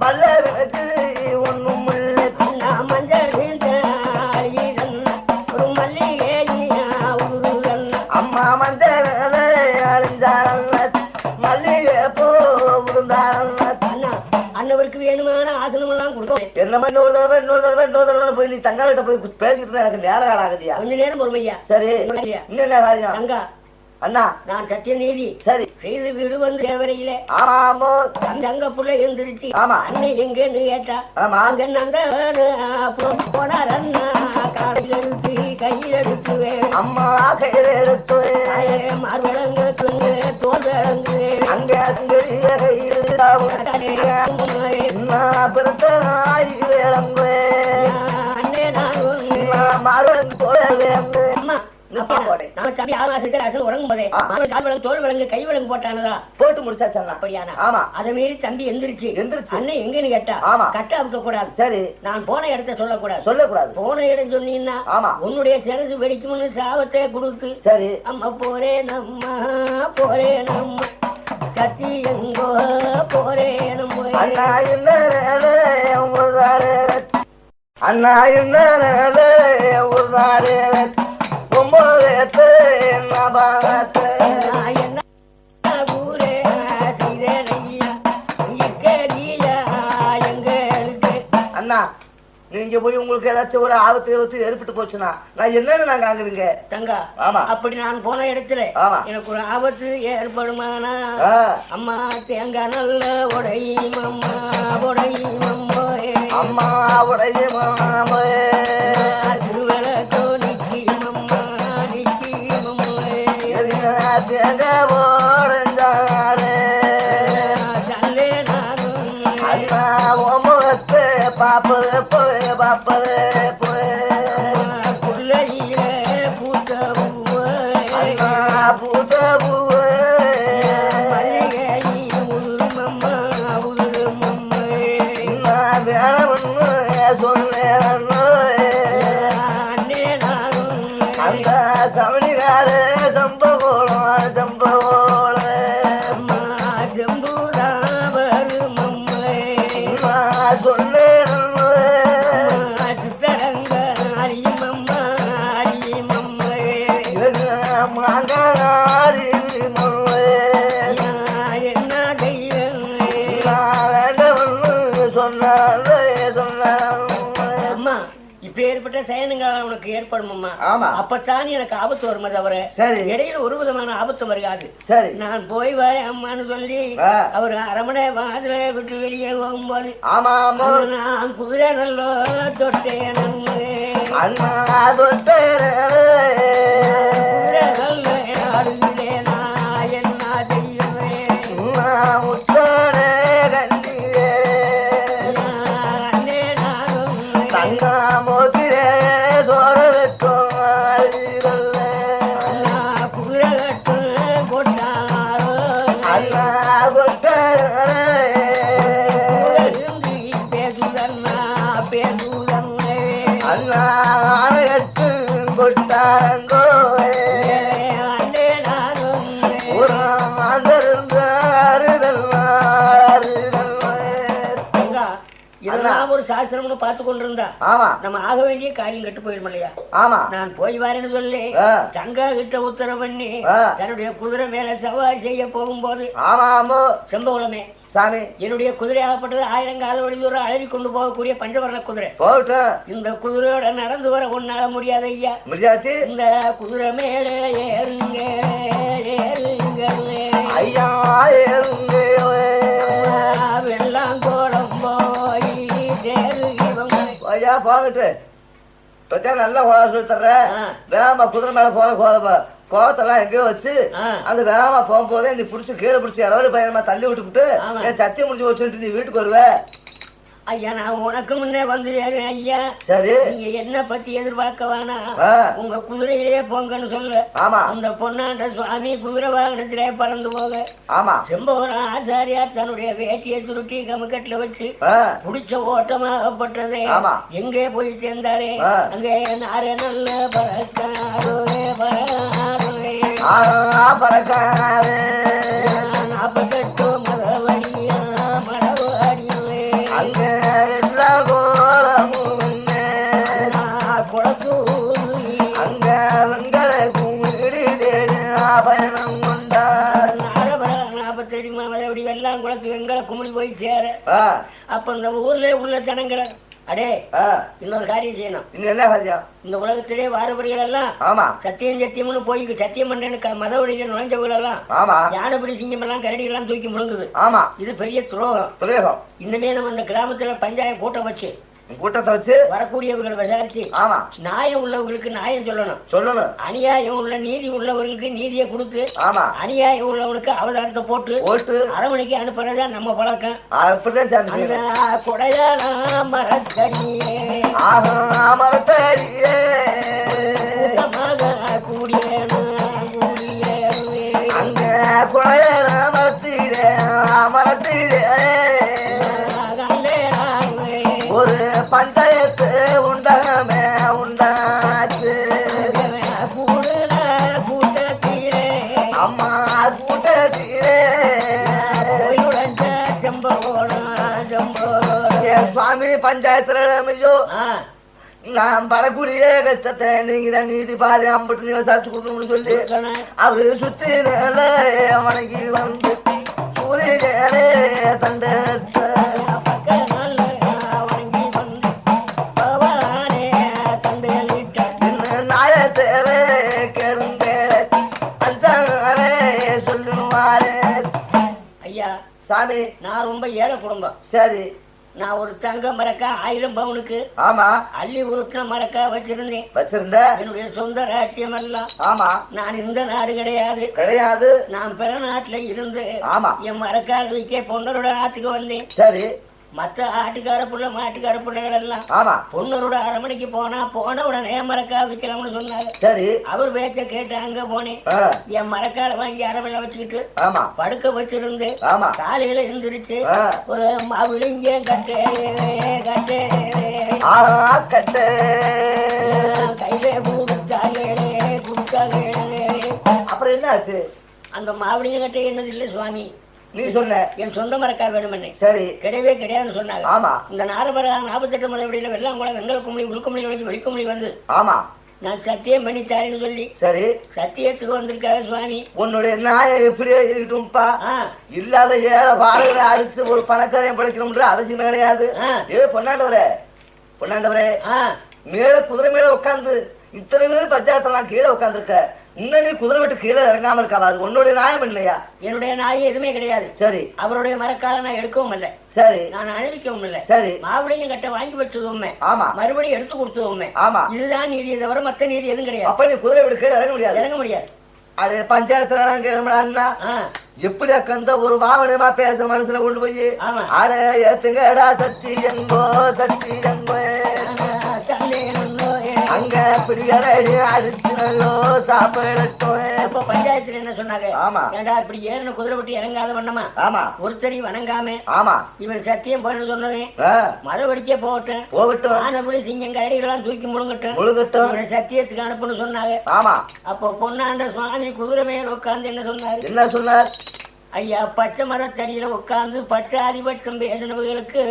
வல்ல விளக்கு ஒண்ணும் இல்லை அண்ணா மஞ்சள் ஒரு மல்லிகை உருதண்ணா அம்மா மஞ்சள் அழிஞ்சாள் மல்லிகை போ உருந்தாள் அண்ணா அண்ணவருக்கு வேணுமான ஆசனம் எல்லாம் கொடுத்தோம் என்ன இன்னொரு தடவை போய் நீ தங்காவிட்ட போய் பேசிக்கிட்டு தான் எனக்கு நேரம் ஆகுதியா கொஞ்ச நேரம் பொறுமையா சரி இன்னும் என்ன காரியம் தங்கா அண்ணா நான் சத்திய நீதி சரி செய்து வீடு வந்து தேவரையில ஆமா அந்த அங்க புள்ள எழுந்திருச்சு ஆமா அண்ணன் எங்கன்னு கேட்டா ஆமா அங்க நாங்க போனார் அண்ணா காலையில் எடுத்து கையில் எடுத்து அம்மா கையில் எடுத்து மார்பழங்கு தோல் விளங்கு அங்க விளங்கு அண்ணே நான் மார்பழங்கு தோல் விளங்கு தோல் விலங்கு கை விலங்கு போட்டானதா போட்டு முடிச்சாச்சு அப்படியானா ஆமா அதை மீறி தம்பி எந்திரிச்சு அண்ணன் எங்கன்னு கேட்டா ஆமா கட்ட அவுக்க கூடாது சரி நான் போன இடத்த சொல்லக்கூடாது போன இடம் சொன்னீங்கன்னா ஆமா உன்னுடைய சிறசு வெடிக்கும்னு சாபத்தை கொடுத்து சரி அம்மா போறேன் நம்ம சத்தி எங்கோ போறேன் அண்ணா என்ன ஒரு நாடு அண்ணா நீங்க போய் உங்களுக்கு ஏதாச்சும் ஒரு ஆபத்து ஏற்பட்டு போச்சுன்னா நான் என்னன்னு நாங்க ஆகுதுங்க தங்கா ஆமா அப்படி நான் போன இடத்துல ஆமா எனக்கு ஒரு ஆபத்து ஏற்படுமானா அம்மா தேங்காய் நல்ல உடையும் அம்மா உடையும் திருவிளக்கோ நிக்கும் அம்மா தேங்காய் போடுஞ்சாலே அண்ணா முகத்தை பாப்பது போய் புள்ளையில பூத்த பூத்த பூவே வேணவன்னு சொன்னேன் அந்த தமிழ்கார சம்பகோளம் சொன்னேன் மாங்காரி அம்மா இப்ப ஏற்பட்ட சயனங்கள் உனக்கு ஏற்படுமா ஆமா அப்பத்தான் எனக்கு ஆபத்து வருமா தவிர சரி இடையில ஒரு விதமான ஆபத்து வருகாது சரி நான் போய் வரேன் அம்மான்னு சொல்லி அவர் அரமனை வாதில விட்டு வெளியே போகும்போது ஆமா நான் குதிரை நல்லோ தொட்டேன் அண்ணா தொட்டேன் சாஸ்திரம்னு பார்த்து கொண்டிருந்தா நம்ம ஆக வேண்டிய காரியம் கெட்டு போயிடும் இல்லையா? நான் போய் வரேன்னு சொல்லி தங்கா கிட்ட உத்தரவு பண்ணி தன்னுடைய குதிரை மேல சவாரி செய்ய போகும்போது செம்பகுளமே சாமி என்னுடைய குதிரையாகப்பட்டது 1000 கால வழி தூரம் அழகி கொண்டு போகக்கூடிய பஞ்சவர்ண குதிரை. இந்த குதிரையோட நடந்து வர ஒன்னால முடியாது ஐயா. முடியாது. இந்த குதிரை மேலே ஏறுங்க ஏறுங்க ஐயா ஏறுங்க வெள்ளம் கோலம் போய் ஐயா போகட்டு நல்லா சொல்லி தர்ற வேமா குதிரை மேல போற கோவத்தெல்லாம் எங்கேயோ வச்சு அந்த வேகமா போகும்போதே நீ புடிச்சு கீழே பிடிச்சி இடவழி பயணமா தள்ளி விட்டுக்கிட்டு சத்தியம் முடிஞ்சு வச்சுட்டு நீ வீட்டுக்கு வருவ. ஐயா நான் உனக்கு முன்னே வந்துடுறேன் ஐயா. சரி நீங்க என்ன பத்தி எதிர்பார்க்க வேணாம், உங்க குதிரையிலேயே போங்கன்னு சொல்லு. ஆமா அந்த பொன்னாண்ட சுவாமி குதிரை வாகனத்திலே பறந்து போக செம்பவரம் ஆசாரியார் தன்னுடைய வேட்டியை சுருட்டி கமுக்கட்டுல வச்சு புடிச்ச ஓட்டமாகப்பட்டதே எங்கே போய் சேர்ந்தாரே அங்கே நாரே நல்ல பறக்காரே பறக்காரே 48 மரவடியா மரவாடி அங்க எல்லா கோலமும் குளத்தூர் அங்க வெங்கலை கும்பிடி பயணம் கொண்டார் 48 மரவடி வெள்ளாம் குளத்து வெங்கலை கும்பிடி போய் சேர அப்ப இந்த ஊர்ல உள்ள ஜனங்களை அடே இன்னொரு காரியம் செய்யணும். என்ன காரியம்? இந்த உலகத்திலே வாரபடிகள் எல்லாம் சத்தியம் சத்தியம்னு போய் சத்தியம் பண்றேன்னு மத வழிகள் நுழைஞ்சவர்கள் எல்லாம் யானைப்படி சிங்கம் எல்லாம் கரடி எல்லாம் தூக்கி முழுங்குது. இது பெரிய துரோகம். இன்னுமே நம்ம இந்த கிராமத்துல பஞ்சாயத்து கூட்டத்தை வச்சு வரக்கூடியவர்களை விசாரிச்சு நியாயம் உள்ளவங்களுக்கு நியாயம் சொல்லணும். அநியாயம் உள்ள நீதி உள்ளவர்களுக்கு நீதியை கொடுத்து அநியாயம் உள்ளவனுக்கு அவதாரத்தை போட்டு அரவணைக்கு அனுப்புறதா நம்ம பழக்கம். கொடையான மரத்தடியே கூடிய அங்க கொடையான மரத்திலே ஒரு பஞ்சாயத்து உண்டகமே உண்டாச்சு கூட்டத்தீரே அம்மா கூட்டத்தீரே சுவாமி பஞ்சாயத்து நான் படக்கூடிய கஷ்டத்தை நீங்க தான் நீதி பாரு அம்பட்டு விசாரிச்சு கொடுக்கணும்னு சொல்லி அவரு சுத்தி வணங்கி வந்து சூரியனே தண்ட சாமி நான் ரொம்ப ஏழை குடும்பம். சரி நான் ஒரு தங்க மரக்கா 1000 பவுனுக்கு அள்ளி உருட்டின மரக்கா வச்சிருந்தேன். என்னுடைய சொந்த ராஜ்யம் எல்லாம் நான் இந்த நாடு கிடையாது. நான் பிற நாட்டுல இருந்து என் மரக்கால் வைக்க பொன்னரோட நாட்டுக்கு வந்தேன். சரி மத்த ஆட்டுக்கார புள்ள மாட்டுக்கார பிள்ளைகள் எல்லாம் பொண்ணரோட அரமனைக்கு போன உடனே மரக்கா வைக்கலாம்னு சொன்னாங்க. சரி அவர் பேச்ச கேட்டு அங்க போனேன். என் மரக்கால வாங்கி அரமையில வச்சுக்கிட்டு படுக்க வச்சிருந்து காலையில இருந்துருச்சு ஒரு விழுங்க கட்டே கையிலே குடுத்தாங்க. அப்புறம் என்ன ஆச்சு? அந்த மாவிளிங்க கட்டை என்னது இல்ல சுவாமி நீ சொன்ன என் சொந்த மரக்கா வேணுமென்னு. சரி கிடையவே கிடையாதுன்னு சொன்னாங்க. இந்த 48 மலைவடியில வெள்ளாங்குளம் வெங்கல் கும்பலி உள்கும்பலி வளைஞ்சு வெளிக்கும்பலி வந்து நான் சத்தியம் பண்ணி தாரேன்னு சொல்லி சரி சத்தியத்துக்கு வந்திருக்காரு சுவாமி. உன்னுடைய நாயம் எப்படியே இருக்கட்டும்பா. இல்லாத ஏழை பாடகளை அடிச்சு ஒரு பணக்காரையும் படைக்கணும்ன்ற அவசியம் கிடையாது. பொன்னாண்டவரே மேல குதிரை மேல உட்கார்ந்து இத்தனை பேர் பஞ்சாயத்தெல்லாம் கீழே உட்கார்ந்துருக்க இன்னும் குதிரை விட்டு கீழே இறங்காம இருக்காது உன்னுடைய நியாயம் இல்லையா? என்னுடைய நியாயம் எதுவுமே கிடையாது. சரி அவருடைய மரக்கால நான் எடுக்கவும் இல்லை. சரி நான் அணிவிக்கவும் இல்லை. சரி மாவிளையும் கட்ட வாங்கி வச்சதும் மறுபடியும் எடுத்து கொடுத்ததும் இதுதான் நீதியை தவிர மத்த நீதி எதுவும் கிடையாது. அப்ப நீ குதிரை விட்டு கீழே இறங்க முடியாது. அது பஞ்சாயத்துல கிளம்புறான்னா எப்படி கந்த ஒரு வாகனமா பேச மனசுல கொண்டு போய் அட ஏத்துங்கடா சக்தி எங்கோ அங்க பிடிக்கடி அடிச்சு நல்லோ சாப்பிடட்டும். பஞ்சாயத்துல என்ன சொன்னாங்க? ஏண்டா இப்படி ஏறின குதிரை விட்டு இறங்காத பண்ணமா ஒருத்தரி வணங்காம இவன் சத்தியம் பண்ணு சொன்னவன் மறுபடிக்கே போகட்டும் ஆனபடி சிங்கம் கரடிகளாம் தூக்கி முழுங்கட்டும் சத்தியத்துக்கு அனுப்புன்னு சொன்னாங்க. அப்போ பொன்னாண்ட சுவாமி குதிரை மேல உட்கார்ந்து என்ன சொன்னார்? ஐயா பச்சை மரத்தடியில உட்கார்ந்து பச்சாதிபட்சம் பேசினவர்களுக்கு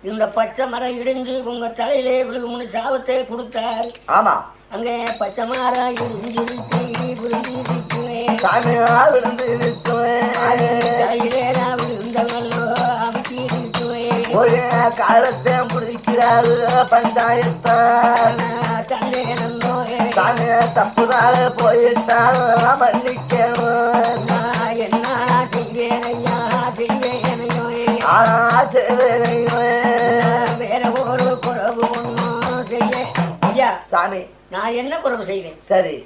இந்த பச்சை மரம் இடிஞ்சு உங்க தலையிலே விழுகும்னு சாபத்தை கொடுத்தார். ஆமா, அங்கே பச்சை மரம் இடிஞ்சு ஒரு காலத்தை பிடிக்கிறாரு பஞ்சாயத்தான் தப்புதால போயிட்டாலும் மன்னிக்கணும். என்ன செய்வேனையா வேற ஒரு குறவு ஒன்றும் செய்ய ஐயா சாமி. நான் என்ன குறவு செய்வேன்? சரி,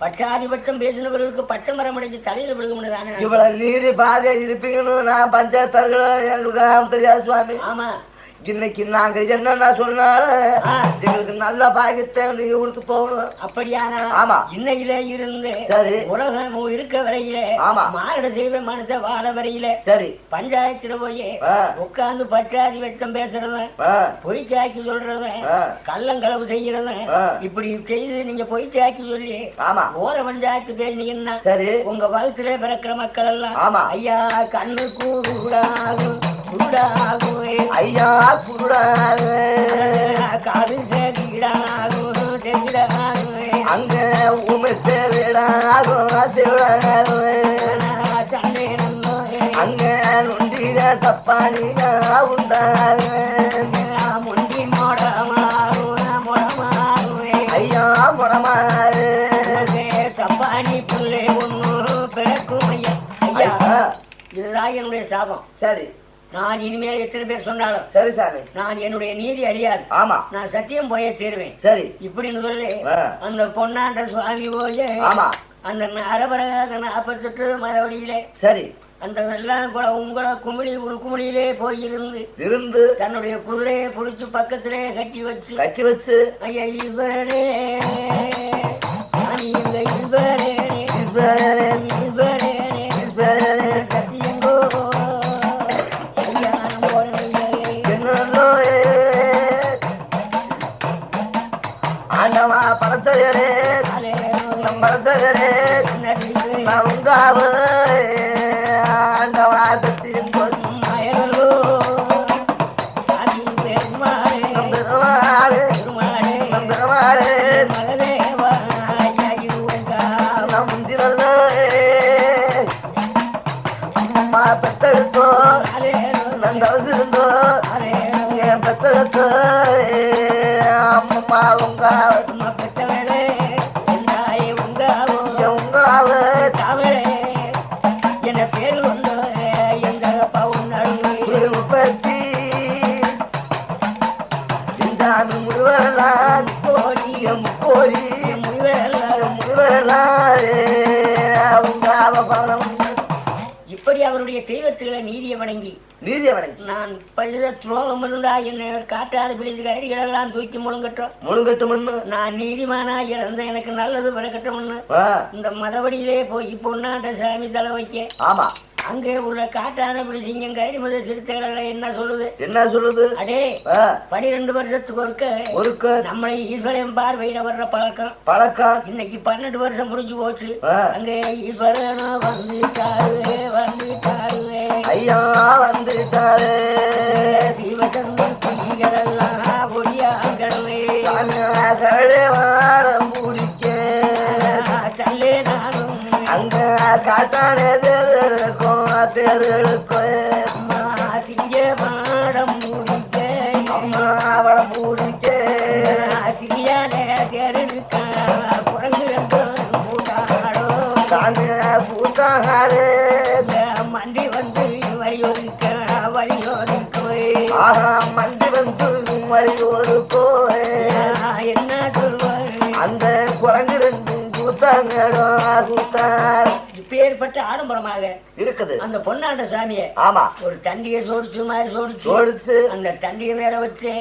பட்சாதிபட்சம் பேசினவர்களுக்கு பட்ட மரம் அடைஞ்சு தலையில விழுகும்னு இவ்வளவு நீதி பாதை இருப்பீங்கன்னு நான் பஞ்சாயத்தார்கள் எங்களுக்கு தெரியாது சுவாமி. ஆமா, இன்னைக்கு நாங்க என்ன சொன்னாலும் எங்களுக்கு நல்ல பாக்கியத்தை நீங்க கொடுத்து போகணும். அப்படியான ஆமா, இன்னையில இருந்து சரி உலகம் இருக்க வரையில ஆமா மாரட செய்வ மனச வாழ வரையில சரி பஞ்சாயத்துல போய் உட்கார்ந்து பச்சாதி வச்சம் பேசுறவன், பொய்ச்சாக்கி சொல்றவன், கள்ளங்களவு செய்யறவன், இப்படி செய்து நீங்க பொய்ச்சாக்கி சொல்லி ஓர பஞ்சாயத்து பேசினீங்கன்னா சரி உங்க வகுத்துல பிறக்கிற மக்கள் எல்லாம் ஐயா கண்ணு கூடாகும் ஐயா காது செவிடாகும் அங்க உமை செவிடாகும் அங்க நொண்டிட சப்பானியா உண்டாக முண்டி மொடமாகும் ஐயா மொடமாறு சப்பானி புள்ளை ஒண்ணு பிறக்கும் ஐயா. ஐயா இதுதான் என்னுடைய சாபம். சரி, நான் இனிமேல் எத்தனை பேர் சொன்னாலும் சரி சாமி, நான் என்னுடைய நீதி அறியாது. ஆமா, நான் சத்தியம் போயே தீருவேன். சரி இப்படின்னு சொல்லி அந்த பொன்னாண்ட சுவாமி போய் ஆமா அந்த அரபரக 48 மறுபடியிலே சரி அந்த எல்லாம் கூட உங்கள குமிழி ஒரு குமிழியிலே போயிருந்து தன்னுடைய குதிரையை புடிச்சு பக்கத்திலே கட்டி வச்சு ஐயா இவரே சத்தியங்கோ ஆண்டவா படச்சரே படச்சரே உங்காவ ஆண்டவா சத்தியம் முந்தினல்ல அம்மா பெத்தெடுத்தோ நந்தவசு இருந்தோ என் பெத்தெடுத்தோ அம்மா உங்க பெற்றவளே என்ன பேரு வந்து எங்க உற்பத்தி முழுவரலாம் கோடி முழுவரலாம் இப்படி அவருடைய தெய்வத்துகளை நீதியை வணங்கி நான் பழுத துரோகம் இருந்தா என்ன காட்டாத பிடிச்ச கைதிகள் எல்லாம் தூக்கி முழுங்கட்டும். நான் நீதிமானா இறந்த எனக்கு நல்லது பிறக்கட்டும். இந்த மதவடியிலே போய் பொன்னாண்ட சாமி தலை வைக்க ஆமா அங்கே உள்ள காட்டான பிடிச்சிங்க கைதி முதல் சிறுத்தைகள் என்ன சொல்லுது அடே 12 வருஷத்துக்கு ஒருக்க நம்மளை ஈஸ்வரன் பார்வையிட வர்ற பழக்கம் இன்னைக்கு 12 வருஷம் முடிஞ்சு போச்சு. அங்கே ஈஸ்வரன் வந்துட்டாரு ஐயா வந்துட்டாரு சிவசந்தன் தீகளெல்லாம் ஒடியாங்களே முடிக்க சல்லே நானும் அங்க காட்டானே தேர்களுக்கும் சிங்க பாடம் முடிக்க அம்மா அவளை முடிக்க சிறியான தேருக்கா குரங்கு பூட்டாடு மண்டி வந்து வழியோதிக்க மண்டி வந்து வழியோடு போய் என்ன சொல்வாரு அந்த குரங்கு 2 கூத்தாடு இப்பேற்பட்ட ஆடம்பரமாக இருக்குது அந்த பொன்னாண்ட சாமியை. ஆமா, ஒரு தண்டியை சோடிச்சு அந்த தண்டியை மேல வச்சு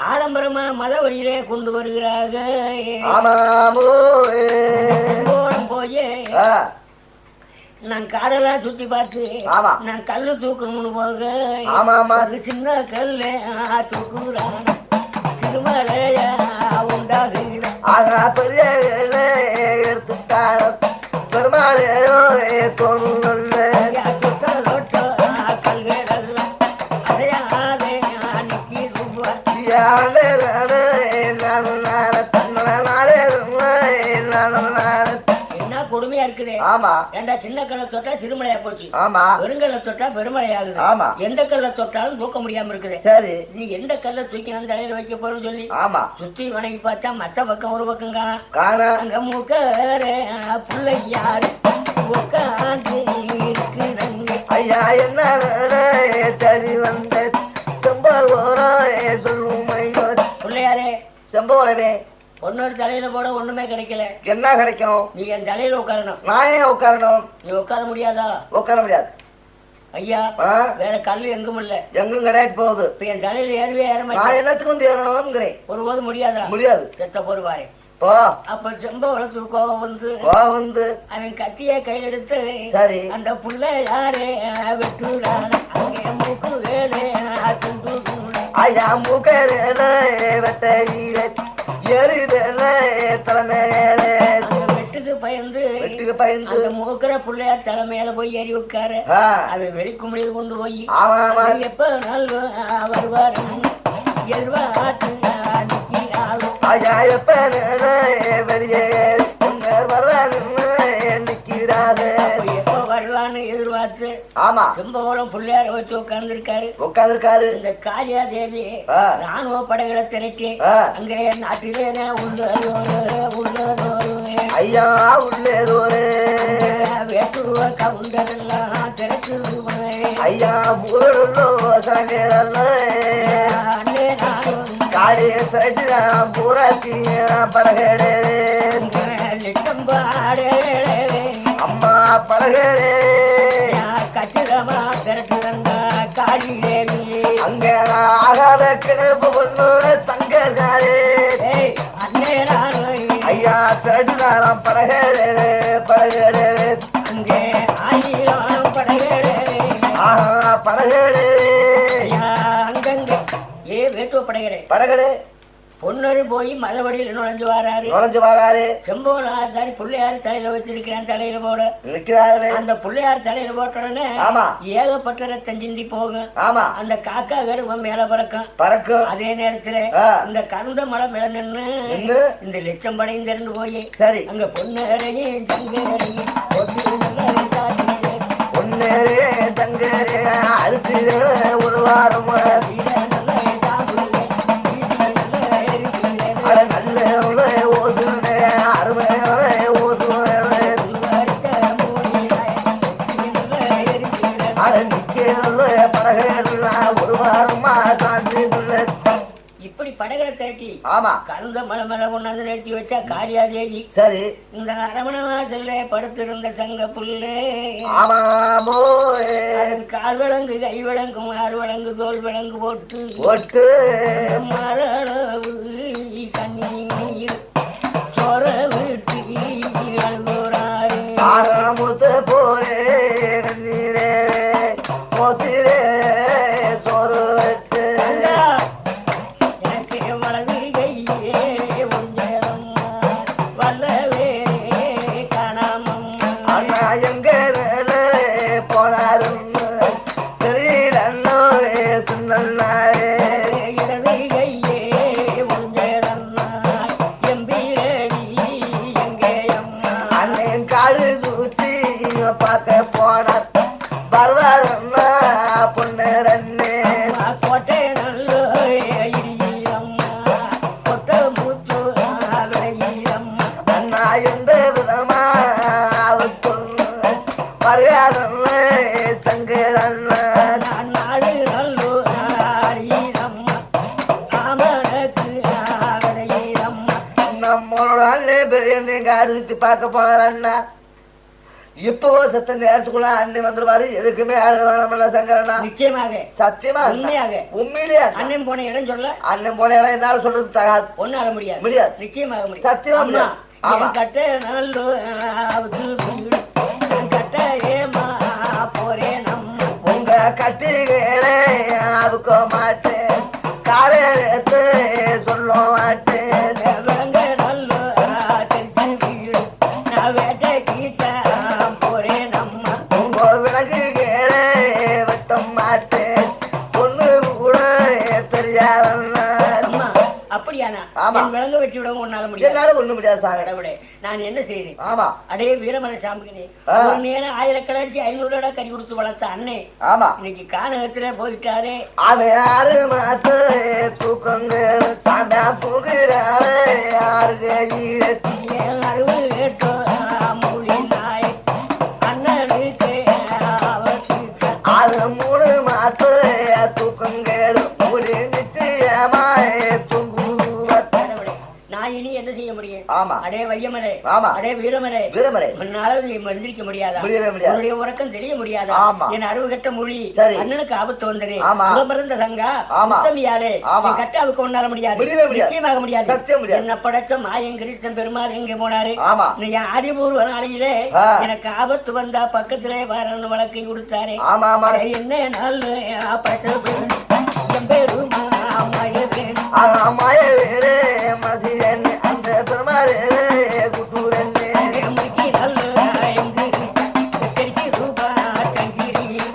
ஆடம்பரமா மத வழியிலே கொண்டு வருகிறாங்க. போய் நான் காடெல்லாம் சுத்தி பார்த்து நான் கல்லு தூக்கணும்னு போக சின்ன கல்லு தூக்குறான் திருமலையா உண்டாகுகிறான் பெரிய எடுத்துட்டான் பெருமாளையோ தோணும் என்ன கொடுமையா இருக்குது. ஆமா. ஏண்டா சின்ன கல்ல தொட்டா சிறுமலையா போச்சு. ஆமா. பெருங்கல்ல தொட்டா பெருமலை ஆகுது. ஆமா. எந்த கல்ல தொட்டாலும் தூக்க முடியாம இருக்குது. சரி. நீ எந்த கல்ல தூக்கி அந்த தலையில வைக்க போறோம்னு சொல்லி. ஆமா. சுத்தி வணங்கி பார்த்தா மத்த பக்கம் ஒரு பக்கம் காண அங்க முக்கர பிள்ளையாரு உட்காந்து இருக்கு. ஐயா என்ன தடி வந்த பிள்ளையாரே செம்பவரே ஒன்னொரு தலையில போட ஒண்ணுமே கிடைக்கல. என்ன கிடைக்கும்? நீ என் தலையில உட்காரணும். நான் ஏன் உட்காரணும்? நீ உட்கார முடியாதா? உட்கார முடியாது ஐயா. வேற கல்லு எங்கும் இல்ல. எங்கும் கிடையாது போகுது. இப்ப என் தலையில ஏறவே ஏற மாட்டேன். நான் என்னத்துக்கு வந்து ஏறணும்ங்கிறேன். ஒருபோது முடியாதா? முடியாது. செத்த போருவாரே. அப்ப செம்பவளத்துக்கு கோபம் வந்து அவன் கத்திய கையில் எடுத்து சரி அந்த புள்ள யாரே வெட்டுறான அங்கே மூக்கு வேலே ஐயா மூக்கல வெட்ட எருதல தலைமையில வெட்டுக்கு பயந்து அந்த மூக்கிற புள்ளையா தலைமையில போய் ஏறி உட்காரு. அதை வெளிக்கும்படியில் கொண்டு போய் எப்ப நாள் வருவாரு ஐயா எப்ப வெளியே நிக்கிறாரு எப்ப வரலான்னு எதிர்பார்த்து. ஆமா. செம்பவளம் பிள்ளையார வச்சு உட்கார்ந்துருக்காரு. இந்த காளியா தேவி ராணுவ படைகளை திரட்டி அங்கே நாட்டிலே ஐயா உள்ளேருவரு வேட்டுருவ கவுண்டரெல்லாம் திரட்டு ஐயா காளிய திரட்டி பூராத்தி படகே அம்மா படகே கச்சிதமா திரட்டு வந்த காளி தேவி அங்க ஆகாத கிணப்பு பொண்ணு தங்காரே அண்ணே ஐயா திரட்டுதாராம் படகே அங்கே ஆயிரம் படகே படகே அங்கங்க வேட்டுவ படகே பொன்னரு போய் மதவடியில் நுழைஞ்சு வராரு. செம்பவராசாரி பிள்ளையார் தலையில வச்சிருக்கிறேன். தலையில போட நிக்கிறாரு. அந்த பிள்ளையார் தலையில போட்டோடனே ஏகப்பட்ட ரத்தம் சிந்தி போகும். அந்த காக்கா கருவம் மேல பறக்கும். அதே நேரத்துல இந்த கருந்த மலை மேல நின்று இந்த லட்சம் படையும் திறந்து போய் சரி அங்க பொன்னரையும் சங்கரையும் சங்கரே அரிசி ஒரு வாரம் இப்படி படகளை திரட்டி கருந்த மலை மேல கொண்டாந்து நிறுத்தி வச்சா காளியா தேவி. சரி இந்த அரமண வாசல்ல படுத்திருந்த சங்க புல்லு கால் விலங்கு கை விலங்கு மாறு விலங்கு தோல் விலங்கு போட்டு மரளவு கண்ணீர் சொர விட்டு அழுகுறாரு போரே நீரே மோத்திரே சொரு பார்க்க போனா இப்போ சத்த நேரத்துக்குள்ள அண்ணன் வந்துருவாரு. எதுக்குமே சங்கரனா நிச்சயமாக சத்தியமா உண்மையிலேயே அண்ணன் போன இடம் சொல்ல. அண்ணன் போன இடம் என்னால சொல்றது தகாது. ஒன்னால முடியாது. நிச்சயமாக முடியாது. சத்தியமா கட்ட நல்ல கட்ட ஏமா போறே நம்ம உங்க கட்டிகளே அதுக்க மாட்டேன். காரத்து சொல்ல மாட்டேன். விளங்க வச்சு விட உன்னால முடியாது ஒண்ணு முடியாது சார். நான் என்ன செய்யறேன்? ஆமா அடே வீரமலை சாம்புகினே நேரம் 1000 கலர்ச்சி 500 கறி கொடுத்து வளர்த்த அண்ணே இன்னைக்கு கானகத்துல போயிட்டாரே. தூக்கங்கள் சாந்தா போகிறாரே அறுபது கேட்டோ மொழி நாய் அண்ணனுக்கு அது 3 மாத்த தூக்கங்கள் ஒரு நிச்சயமாய் இனி என்ன செய்ய முடியும்? ஆமா அடே வையமரே, அடே வீரமரே, உன்னால எந்திரிக்க முடியாதா? உறக்கம் தெரிய முடியாதா? என் அறிவு கட்ட மொழி அண்ணனுக்கு ஆபத்து வந்தது. மறந்த சங்கா உத்தமியாலே கட்டாவுக்கு ஒன்னால முடியாது, நிச்சயமாக முடியாது. என்ன படைச்ச மாயங்கிருஷ்ணன் பெருமாள் எங்க போனாரு? என் அறிவுபூர்வ நாளையிலே எனக்கு ஆபத்து வந்தா பக்கத்திலே வரணும் வழக்கை கொடுத்தாரு. என்ன நாள் பெருமா அந்த பெருமாள்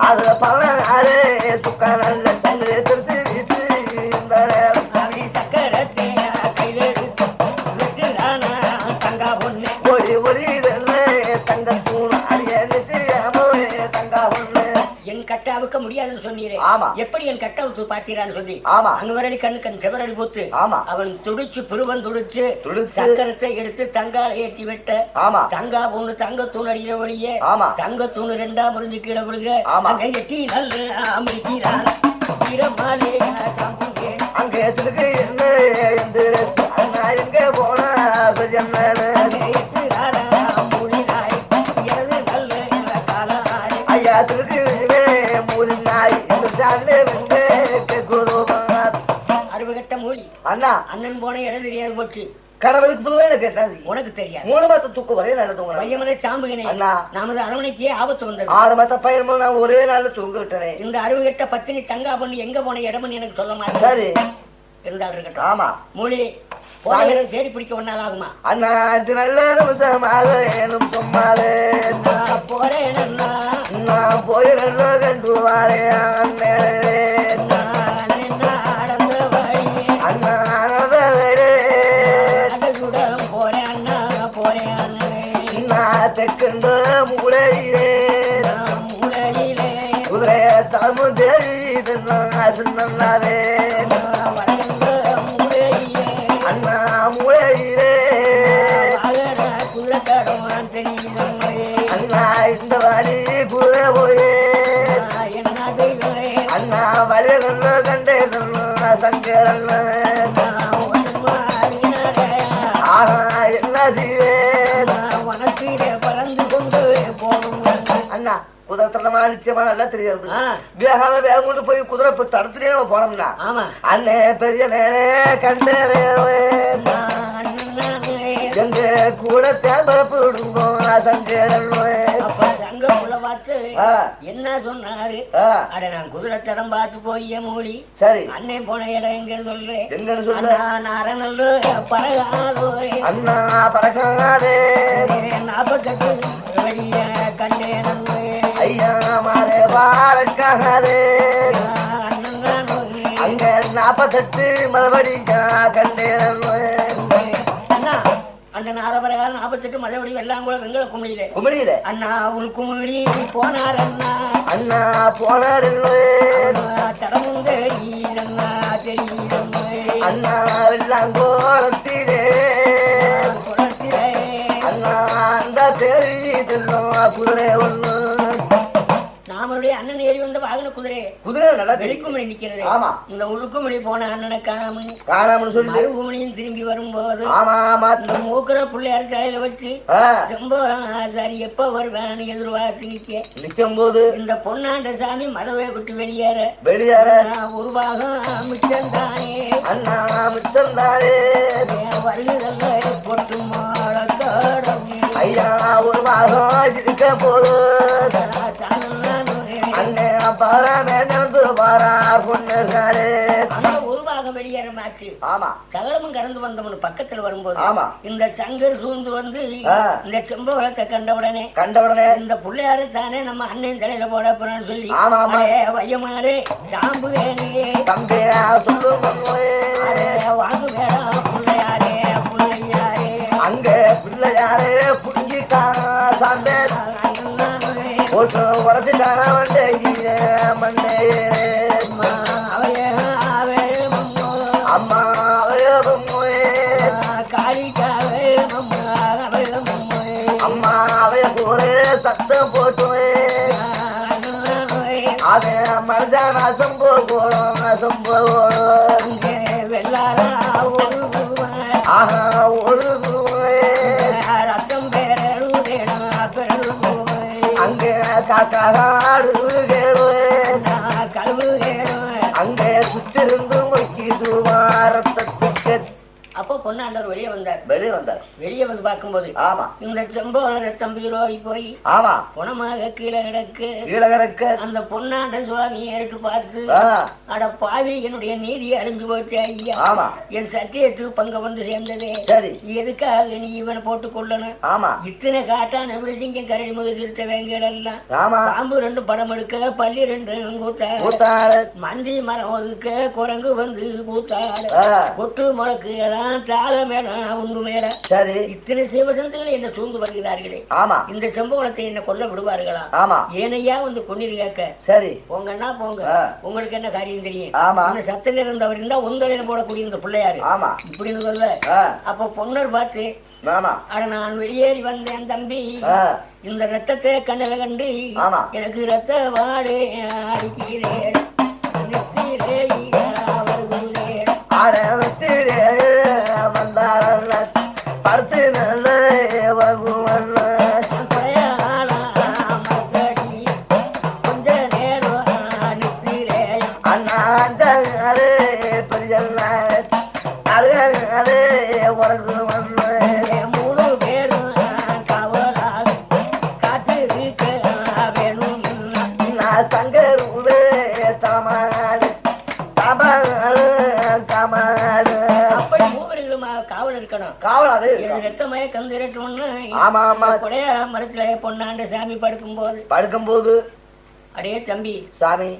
அது 16 துக்கான தங்கா பொண்ணு ஒளி தங்க தூண் அரிய நிச்சயமோ தங்கா பொண்ணு என் கட்டாவுக்க முடியாதுன்னு சொன்னீரே. எப்படி என் கட்டாவுக்கு பாத்தீரான்னு சொல்லி அங்க வரடி கண் செவரடி போத்து அவன் துடிச்சு புருவன் துடிச்சு சக்கரத்தை எடுத்து தங்கால ஏற்றி விட்ட. தங்கா பொண்ணு தங்க தூண் அடிக்கிற வழியே தங்க தூண் 2 முறிஞ்சு கீழே விடுங்க. அங்க எட்டி நல்ல அமிழ்கிறான் அங்கே என்ன எங்க போன ஐயா திருக்கு அறுபகட்ட மொழி அண்ணா அண்ணன் போன இடம் தெரியாது போச்சு. கடவுளுக்கு புதுவே கேட்டாது உனக்கு தெரியாது. 3 மாத்த தூக்கு வரைய நடந்து வையமலை சாம்புகினே நமது அரவணைக்கே ஆபத்து வந்தது. 6 மாத்த பயிர் நான் ஒரே நாள்ல தூங்க விட்டேன். இந்த அறுபகட்ட பத்தினி தங்கா பண்ணி எங்க போன இடம்னு எனக்கு சொல்ல மாட்டேன். சரி இருந்தால் இருக்கட்டும். ஆமா மொழி தேடி பிடிக்க ஒன்னால ஆகுமா? அண்ணா 5 நல்ல நிமிஷமாக ஏனும் சும்மாவே போறேன் நான் போய் நல்ல கண்டு வாரேன் அண்ணா நடந்த வேடே போறேன் அண்ணா போறேன் நான் தெற்குண்டு மூளையிலே குதிரைய தளமு தெரியுது நல்லாவே அண்ணா மூளையிலே அண்ணா இந்த வழி குதிரை போயே அண்ணா வழிய கண்டே சங்கரன் என்ன செய்வேன் பறந்து கொண்டு போகும் அண்ணா குதிரை தரமா நிச்சயமா நல்லா தெரியாது. வேகாத வேகம் கொண்டு போய் குதிரை தடத்துலயே நம்ம போனோம்னா அண்ணே பெரிய நேரே கண்டே எங்க கூட தேம்பரப்பு விடுங்கோ சங்கரன் என்ன சொன்னாரு? அட நான் குதிரை தடம் பார்த்து போய் மூடி சரி அண்ணே போன இடம் எங்க சொல்றேன்? எங்க சொல்ற? நாரநல்லு பறகாதோ அண்ணா பறக்காதே 48 வெளிய கண்டே நன்மை ஐயா மாறே பாரக்காதே அங்க 48 மறுபடி கண்டே அந்த நாரபரகாரம் 48 மலைபடி எல்லாம் கூட வெங்கல குமிழியில அண்ணா உள் குமிழி போனார் அண்ணா அண்ணா போனார் தடமும் தெரியலண்ணா தெரியல அண்ணா எல்லாம் கோலத்திலே அண்ணா அந்த தெரியுது குதிரை ஒண்ணு நாமளுடைய அண்ணன் ஏறி வந்த வாகன குதிரை நல்லா வெளிக்குமணி நிக்கிறது. ஆமா இந்த உழுக்குமணி போன அண்ணனை காணாம சொல்லி மறுபடியும் திரும்பி வரும்போது இந்த மூக்குற பிள்ளையார் தலையில வச்சு ரொம்ப சரி எப்ப வருவேன்னு எதிர்பார்த்து நிக்கும் போது இந்த பொன்னாண்ட சாமி மதவை விட்டு வெளியேற ஒரு பாகம் மிச்சந்தானே அண்ணா மிச்சந்தானே வருகிறல்ல பொட்டு மாளத்தாடம் ஐயா ஒரு பாகம் இருக்க போது அண்ணே பாராமே நடந்து பாரா பொண்ணுகளே ஒரு பாகம் வெளியேற மாச்சு. ஆமா சகலமும் கடந்து வந்தவனு பக்கத்துல வரும்போது இந்த சங்கர் சூழ்ந்து வந்து இந்த செம்பவளத்தை கண்டவுடனே இந்த பிள்ளையாரு தானே நம்ம அண்ணன் தலையில போட போறான்னு சொல்லி வையமாறு சாம்பு வேணே தம்பியா சொல்லு வாங்கு வேடா பிள்ளையாரு பிள்ளையாரே புடுங்கிட்டான சாம்பே போட்டு உடச்சுட்டான மண்டே அம்மா அம்மா அவைய கூட சத்தம் போட்டு அத மனஜான அசம்போ போடும் அசம்போ ஆஹா ரத்தம் அங்கே காக்காடு அங்கே சுற்றிருந்து மொக்கிது ரத்தத்துக்கு. அப்போ பொன்னாண்டவர் வெளியே வந்தார். வெளியே வந்து பார்க்கும்போது ஆமா இந்த செம்போல தம்பிரோடி போய் ஆமா குணமாக கீழே கிடக்கு அந்த பொன்னாண்ட சுவாமி ஏற்று பார்த்து அட பாவி என்னுடைய நீதியை அழிஞ்சு போச்சு ஐயா. ஆமா என் சத்தியத்துக்கு பங்க வந்து சேர்ந்ததே. சரி எதுக்காக நீ இவனை போட்டு கொள்ளணும்? ஆமா இத்தனை காட்டான விழுதிங்க கரடி முதல் திருத்த வேங்கடெல்லாம் ஆமா பாம்பு 2 படம் எடுக்க பள்ளி 2 கூத்தாடு மந்தி மரம் ஒதுக்க குரங்கு வந்து கூத்தாடு கொட்டு முழக்கு எல்லாம் தாள மேடம் உண்டு மேல. சரி இத்தனை சிவசனத்துகளை என்ன சூழ்ந்து வருகிறார்களே. ஆமா இந்த சம்பவத்தை என்ன கொல்ல விடுவார்களா? ஆமா ஏனையா வந்து கொண்டிருக்க. சரி போங்கன்னா போங்க, உங்களுக்கு என்ன காரியம் தெரியும். ஆமா சத்த நிறந்தவர் இருந்தா உந்தலையில போடக்கூடிய இந்த பிள்ளையாரு. ஆமா இப்படின்னு சொல்ல அப்ப பொன்னர் பார்த்து அட நான் வெளியேறி வந்தேன் தம்பி, இந்த ரத்தத்தை கண்ணில கண்டு எனக்கு ரத்த வாடு அடிக்கிறேன் படுத்து நல்ல கொஞ்ச நேரம் அண்ணா பெரிய உறகு மூணு பேரும் கவலாக காத்து வேணும் சங்கரூரே தமாடு தமாடு அப்படி மூவர்களும் காவல் இருக்கணும். காவலாது ரத்தமய கந்திரட்டோம்னு ஆமா ஆமா கொடையா மரத்துல பொன்னாண்ட சாமி படுக்கும்போது அடே தம்பி சாமி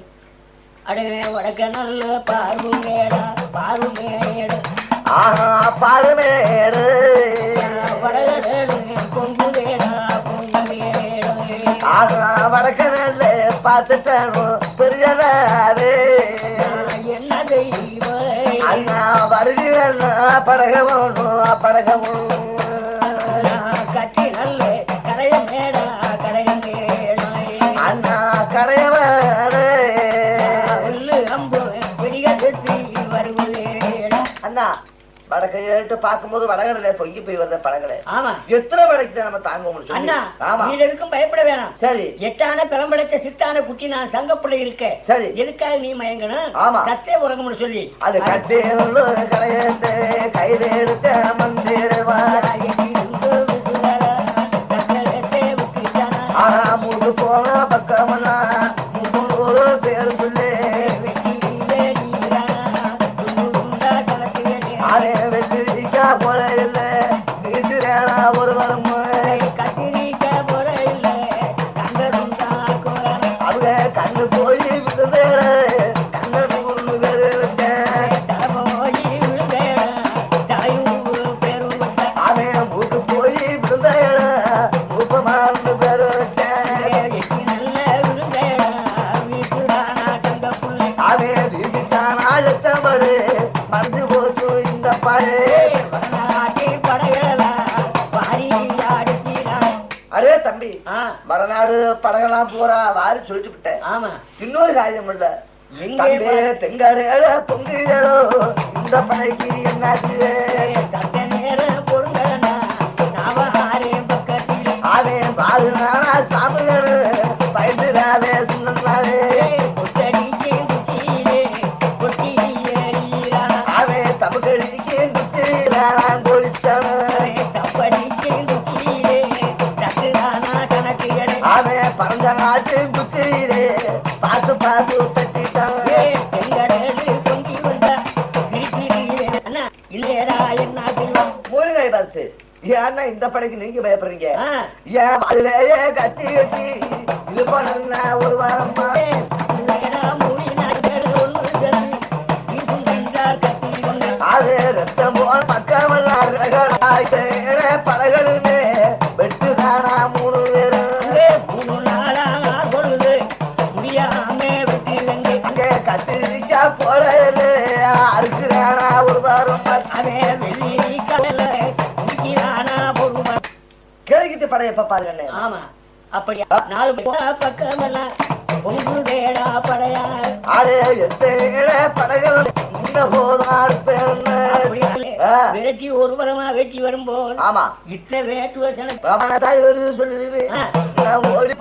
அடே வடக்க நல்ல பார்வுமேடா பார்வுமேடு ஆஹா பார்வுமேடு வடகடேடு பொங்குமேடா பொங்குமேடு ஆஹா வடக்க நல்ல பார்த்துட்டானோ பெரியதாவே என்ன தெய்வ அண்ணா வருகிறண்ணா படகமும் கட்டி நல்ல கரைய மேடா கரைய மேட அண்ணா கரைய அண்ணா வடக்கை ஏட்டு பார்க்கும்போது வடகடல பொங்கி போய் வந்த படகடை. ஆமா எத்தனை வடக்கு நம்ம தாங்க முடியும். பயப்பட வேணாம். சரி எட்டான பிளம்படைச்ச சித்தான குட்டி நான் சங்கப்புள்ள இருக்க. சரி எதுக்காக நீ மயங்கணும்? ஆமா சத்தே உறங்கணும்னு சொல்லி அது கட்டே கரையத்தை கைது எடுத்த மந்திரவா ஆனா மூணு போன பக்கமனா மூணு பேரு சொல்லு அதே வெற்றிக்கா போல இல்ல வீசுறேனா ஒரு வரும் கத்திரிக்கா போல இல்ல அவங்க கண்ணு போய் விழுந்தே கண்ணு பேரு வச்சேன் அதே மூக்கு போய் விழுந்த மூப்பமார்ந்து பேரு வச்சேன் அதே வீசிட்டானா எத்தமரு மறந்து போச்சு இந்த அரே தம்பி மறுநாடு படகெல்லாம் போறா வாரி சொல்லிட்டு விட்டேன். ஆமா இன்னொரு காரியம் இல்ல தெங்காடு பொங்குகளோ இந்த படைக்கு என்னாச்சு அதே பாரு நானா சாமிகளு பயந்துடாதே சின்னே அதே தமுக்கடிக்கு குச்சி வேளாண் கொளிச்சானு அதே பறந்த நாட்டு குச்சியிலே பார்த்து பார்த்து தட்டிட்டான் முருகை பரிசு ஏன்னா இந்த படைக்கு நீங்க பயப்படுறீங்க ஏன் அதுலயே கத்தி கட்டி இது பண்ண ஒரு வாரமா அது ரத்தம் போல மக்கள் படகளுமே வெட்டுதானா 3 பேரும் 3 நாளா பொழுது முடியாம வெட்டிலங்க கத்திரிக்கா போல அறுக்குறானா ஒரு வாரம் அதே வெள்ளி கடல முடிக்கிறானா பொறுமை கேள்விக்கிட்டு படையப்ப பாருங்க ஆமா அப்படியா 4 பக்கமெல்லாம் பொங்குதேடா படையா ஆளே எத்தனை படைகள் இந்த போதார் விரட்டி ஒரு வரமா வெட்டி வரும்போது ஆமா இத்தனை வேட்டு வசனம் சொல்லுவேன் ஓடி